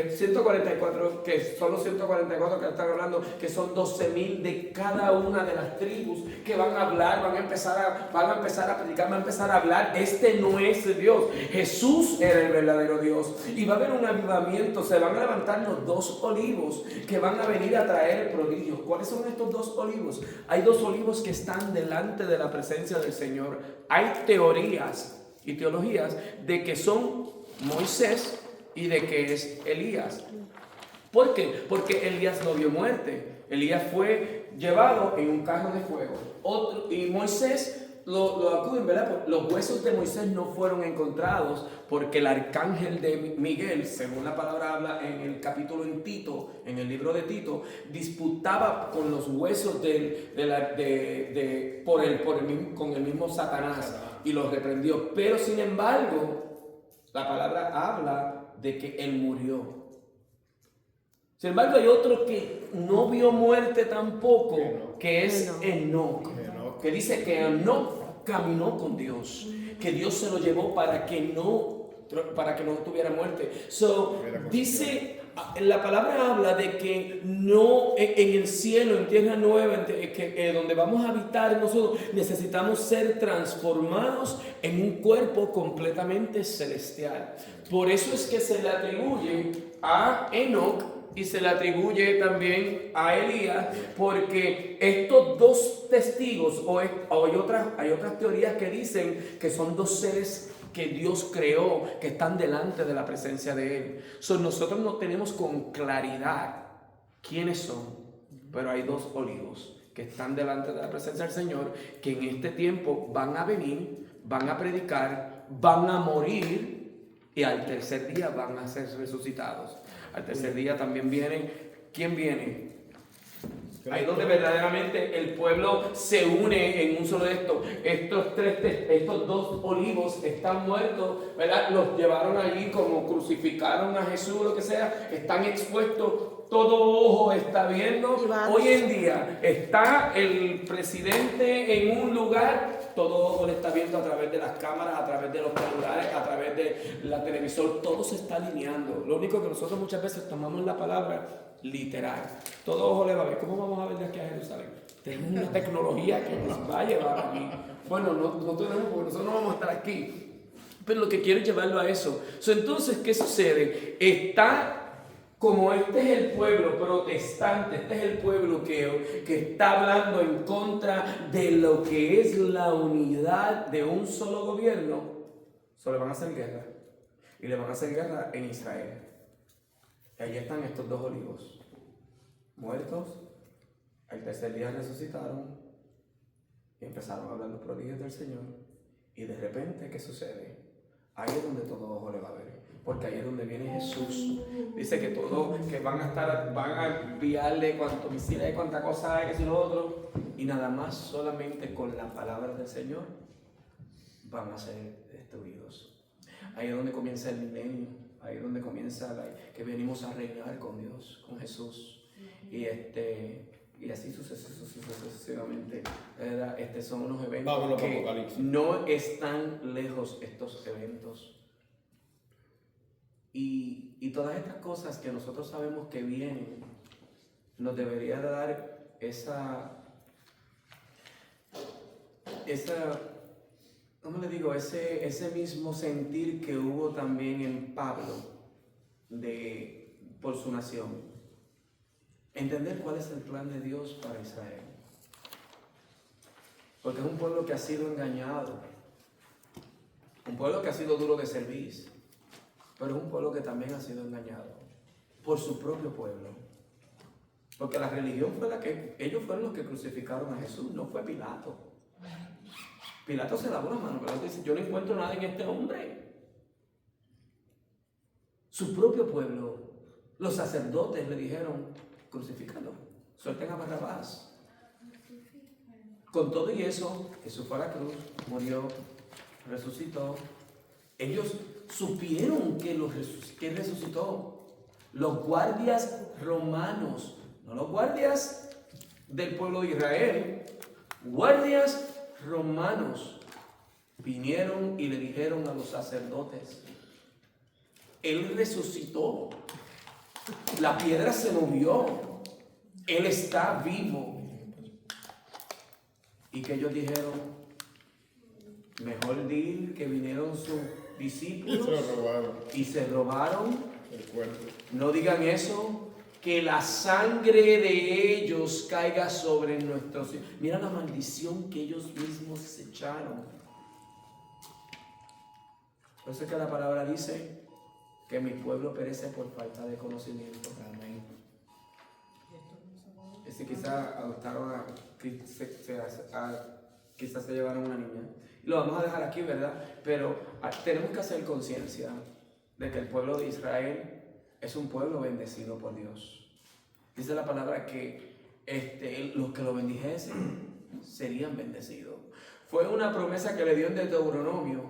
144, que son los 144 que están hablando, que son 12,000 de cada una de las tribus que van a hablar, van a empezar a predicar, van a empezar a hablar. Este no es Dios, Jesús era el verdadero Dios, y va a haber un avivamiento. Se van a levantar los 2 olivos que van a venir a traer prodigios. ¿Cuáles son estos 2 olivos? Hay 2 olivos que están delante de la presencia del Señor. Hay teorías y teologías de que son Moisés y de que es Elías. ¿Por qué? Porque Elías no vio muerte. Elías fue llevado en un carro de fuego. Y Moisés lo acuden, ¿verdad? Los huesos de Moisés no fueron encontrados porque el arcángel de Miguel, según la palabra habla en el capítulo en Tito, en el libro de Tito, disputaba con los huesos con el mismo Satanás y los reprendió. Pero sin embargo, la palabra habla de que él murió. Sin embargo, hay otro que no vio muerte tampoco, que es Enoc, que dice que Enoc caminó con Dios, que Dios se lo llevó para que no para que no tuviera muerte. So, dice, la palabra habla de que no en el cielo, en tierra nueva, donde vamos a habitar nosotros, necesitamos ser transformados en un cuerpo completamente celestial. Por eso es que se le atribuye a Enoc y se le atribuye también a Elías, porque estos dos testigos, hay otras teorías que dicen que son dos seres que Dios creó, que están delante de la presencia de Él. Nosotros no tenemos con claridad quiénes son, pero hay dos olivos que están delante de la presencia del Señor, que en este tiempo van a venir, van a predicar, van a morir y al tercer día van a ser resucitados. Al tercer día también viene, ¿quién viene? Ahí donde verdaderamente el pueblo se une en un solo de estos. Estos dos olivos están muertos, ¿verdad? Los llevaron allí como crucificaron a Jesús, lo que sea. Están expuestos, todo ojo está viendo. Hoy en día está el presidente en un lugar, todo ojo le está viendo a través de las cámaras, a través de los celulares, a través de la televisor. Todo se está alineando. Lo único que nosotros muchas veces tomamos la palabra literal. Todo ojo le va a ver. ¿Cómo vamos a ver de aquí a Jerusalén? Tenemos una tecnología que nos va a llevar aquí. Bueno, no tenemos, porque nosotros no vamos a estar aquí. Pero lo que quiero es llevarlo a eso. Entonces, ¿qué sucede? Como este es el pueblo protestante, este es el pueblo que está hablando en contra de lo que es la unidad de un solo gobierno, le van a hacer guerra. Y le van a hacer guerra en Israel. Y allí están estos dos olivos, muertos, el tercer día resucitaron y empezaron a hablar los prodigios del Señor. Y de repente, ¿qué sucede? Ahí es donde todo ojo le va a ver, porque ahí es donde viene Jesús. Dice que van a enviarle cuantos misiles, cuánta cosa hay, que si lo otro, y nada más solamente con la palabra del Señor van a ser destruidos. Ahí es donde comienza el milenio. Ahí es donde comienza que venimos a reinar con Dios, con Jesús. Y así sucesivamente. Son unos eventos que no están lejos, estos eventos. Y todas estas cosas que nosotros sabemos que vienen, nos debería dar ¿cómo le digo? Ese mismo sentir que hubo también en Pablo por su nación. Entender cuál es el plan de Dios para Israel. Porque es un pueblo que ha sido engañado. Un pueblo que ha sido duro de servir. Pero es un pueblo que también ha sido engañado por su propio pueblo. Porque la religión fue ellos fueron los que crucificaron a Jesús, no fue Pilato. Pilato se lavó las manos, Pilato dice, yo no encuentro nada en este hombre. Su propio pueblo, los sacerdotes le dijeron, crucifícalo, suelten a Barrabás. Con todo y eso, Jesús fue a la cruz, murió, resucitó. Ellos supieron que resucitó. Los guardias romanos, no los guardias del pueblo de Israel, guardias romanos vinieron y le dijeron a los sacerdotes, Él resucitó, la piedra se movió, Él está vivo. Y que ellos dijeron, mejor dir que vinieron sus discípulos y se robaron el cuerpo. No digan eso. Que la sangre de ellos caiga sobre nuestros hijos. Mira la maldición que ellos mismos se echaron. Por eso es que la palabra dice que mi pueblo perece por falta de conocimiento. Amén. Quizás adoptaron quizás se llevaron a una niña. Y lo vamos a dejar aquí, ¿verdad? Pero tenemos que hacer conciencia de que el pueblo de Israel es un pueblo bendecido por Dios. Dice la palabra que los que lo bendijesen serían bendecidos. Fue una promesa que le dio en Deuteronomio,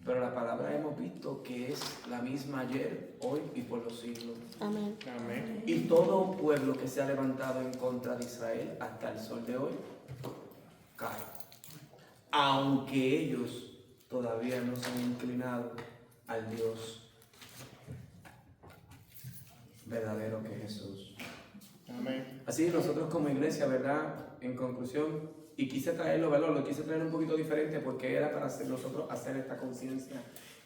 pero la palabra hemos visto que es la misma ayer, hoy y por los siglos. Amén. Amén. Y todo pueblo que se ha levantado en contra de Israel hasta el sol de hoy cae. Aunque ellos todavía no se han inclinado al Dios verdadero que es Jesús. Amén. Así nosotros como iglesia, ¿verdad? En conclusión, y quise traerlo, ¿verdad? Lo quise traer un poquito diferente porque era para nosotros hacer esta conciencia.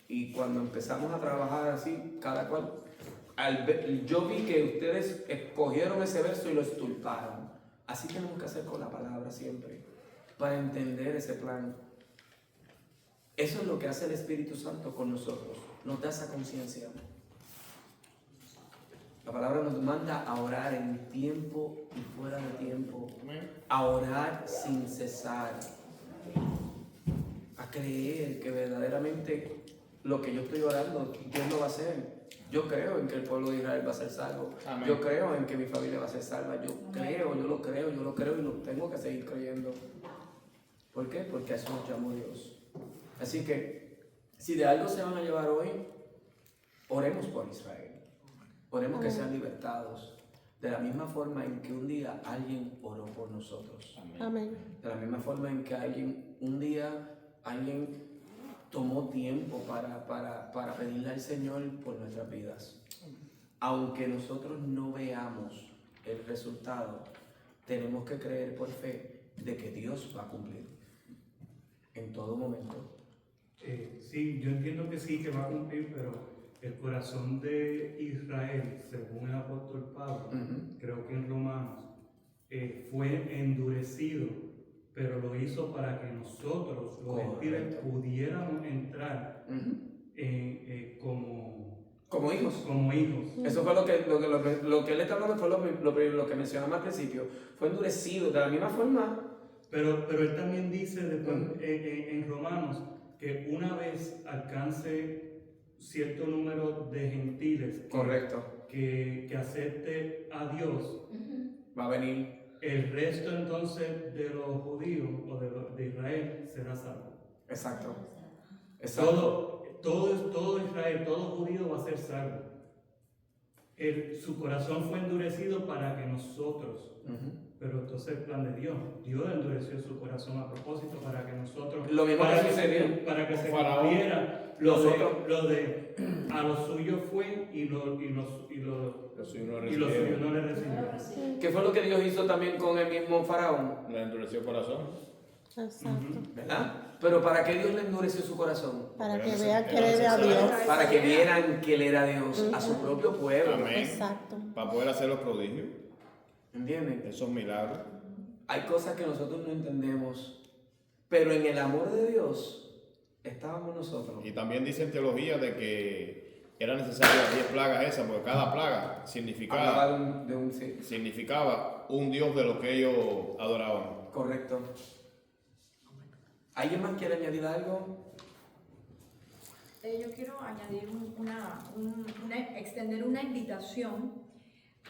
Y cuando empezamos a trabajar así, cada cual, yo vi que ustedes escogieron ese verso y lo estulparon. Así tenemos que hacer con la palabra siempre, para entender ese plan. Eso es lo que hace el Espíritu Santo con nosotros, nos da esa conciencia. La palabra nos manda a orar en tiempo y fuera de tiempo, a orar sin cesar, a creer que verdaderamente lo que yo estoy orando, Dios lo va a hacer. Yo creo en que el pueblo de Israel va a ser salvo. Amén. Yo creo en que mi familia va a ser salva. Yo lo creo y lo tengo que seguir creyendo. ¿Por qué? Porque a eso nos llamó Dios. Así que, si de algo se van a llevar hoy, oremos por Israel. Oremos que sean libertados. De la misma forma en que un día alguien oró por nosotros. Amén. De la misma forma en que alguien tomó tiempo para pedirle al Señor por nuestras vidas. Aunque nosotros no veamos el resultado, tenemos que creer por fe de que Dios va a cumplir en todo momento. Sí, yo entiendo que sí, que va a cumplir, pero el corazón de Israel, según el apóstol Pablo, creo que en Romanos, fue endurecido, pero lo hizo para que nosotros, los gentiles, pudiéramos entrar como hijos. Eso fue lo que él está hablando, fue lo que mencionamos al principio. Fue endurecido de la misma forma. Pero él también dice después en Romanos que una vez alcance cierto número de gentiles que acepte a Dios, va a venir. El resto entonces de los judíos o de Israel será salvo. Exacto. Todo Israel, todo judío va a ser salvo. Su corazón fue endurecido para que nosotros, pero entonces el plan de Dios endureció su corazón a propósito para que nosotros, lo mismo para que sucedió, para que se cumpliera lo de a los suyos fue y los suyos no le recibieron. ¿Qué fue lo que Dios hizo también con el mismo faraón? Le endureció el corazón. Exacto. ¿Verdad? Pero ¿para qué Dios le endureció su corazón? Para que vean que él era Dios. Para que vieran que él era Dios a su propio pueblo. Amén. Exacto. Para poder hacer los prodigios. ¿Entienden? Esos milagros. Hay cosas que nosotros no entendemos, pero en el amor de Dios estábamos nosotros. Y también dice en teología de que era necesario las 10 plagas esas, porque cada plaga significaba un Dios de lo que ellos adoraban. Correcto. ¿Alguien más quiere añadir algo? Yo quiero añadir extender una invitación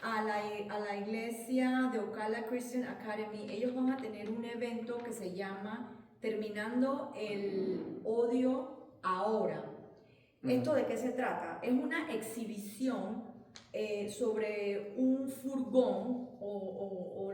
a la iglesia de Ocala Christian Academy. Ellos van a tener un evento que se llama Terminando el Odio Ahora. ¿Esto de qué se trata? Es una exhibición sobre un furgón o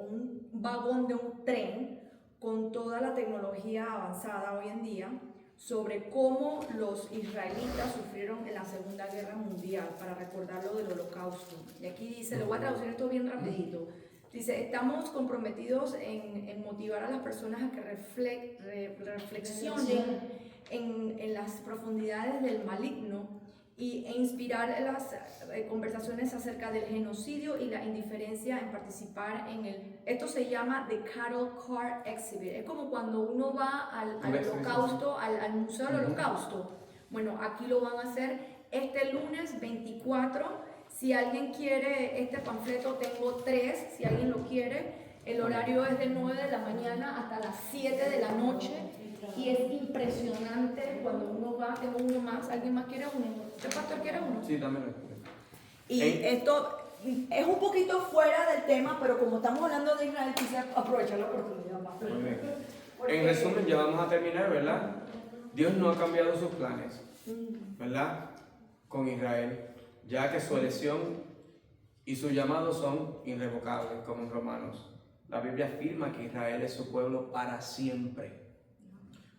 un vagón de un tren con toda la tecnología avanzada hoy en día, sobre cómo los israelitas sufrieron en la Segunda Guerra Mundial, para recordar lo del Holocausto. Y aquí dice, le voy a traducir esto bien rapidito. Dice, estamos comprometidos en motivar a las personas a que reflexionen en las profundidades del maligno e inspirar las conversaciones acerca del genocidio y la indiferencia en participar en esto se llama The Cattle Car Exhibit. Es como cuando uno va al holocausto, al Museo del Holocausto. Bueno, aquí lo van a hacer este lunes 24. Si alguien quiere este panfleto, tengo 3, si alguien lo quiere. El horario es de 9 de la mañana hasta las 7 de la noche. Y es impresionante cuando uno va. Tengo uno más. ¿Alguien más quiere uno? ¿Usted, pastor, quiere uno? Sí, dámelo. Y esto es un poquito fuera del tema, pero como estamos hablando de Israel, quise aprovechar la oportunidad más. Muy bien. En resumen, ya vamos a terminar, ¿verdad? Dios no ha cambiado sus planes, ¿verdad? Con Israel, ya que su elección y su llamado son irrevocables, como en Romanos. La Biblia afirma que Israel es su pueblo para siempre.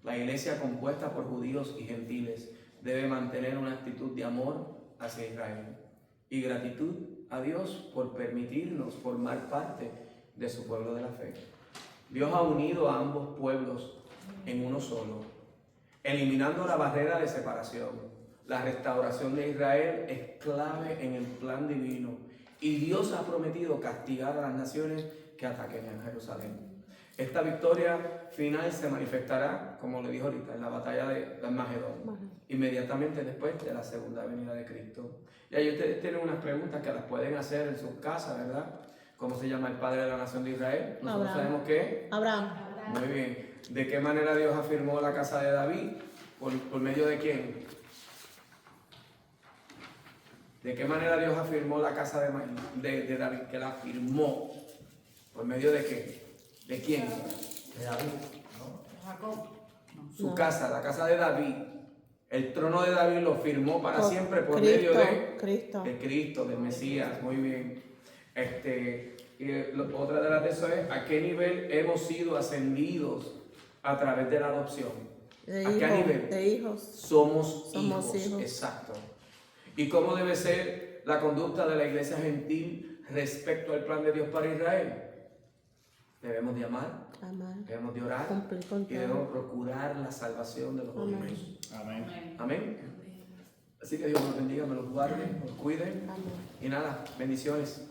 La iglesia compuesta por judíos y gentiles debe mantener una actitud de amor hacia Israel y gratitud a Dios por permitirnos formar parte de su pueblo de la fe. Dios ha unido a ambos pueblos en uno solo, eliminando la barrera de separación. La restauración de Israel es clave en el plan divino y Dios ha prometido castigar a las naciones que ataquen a Jerusalén. Esta victoria final se manifestará, como le dijo ahorita, en la batalla de Armagedón, inmediatamente después de la segunda venida de Cristo. Y ahí ustedes tienen unas preguntas que las pueden hacer en sus casas, ¿verdad? ¿Cómo se llama el padre de la nación de Israel? Nosotros sabemos que Abraham. Muy bien. ¿De qué manera Dios afirmó la casa de David? ¿Por medio de quién? ¿De qué manera Dios afirmó la casa de David? Que la afirmó. ¿Por medio de qué? ¿De quién? De David, ¿no? Jacob. Su casa, la casa de David. El trono de David lo firmó para siempre por Cristo, medio de Cristo. De Cristo, del Mesías. Muy bien. Otra de las de eso es a qué nivel hemos sido ascendidos a través de la adopción. ¿A qué nivel? De hijos. Somos Somos hijos. Exacto. ¿Y cómo debe ser la conducta de la iglesia gentil respecto al plan de Dios para Israel? Debemos de amar, debemos de orar Cumplir con y debemos procurar la salvación de los hombres. Amén. Amén. Así que Dios los bendiga, me los guarde, los cuide. Y nada, bendiciones.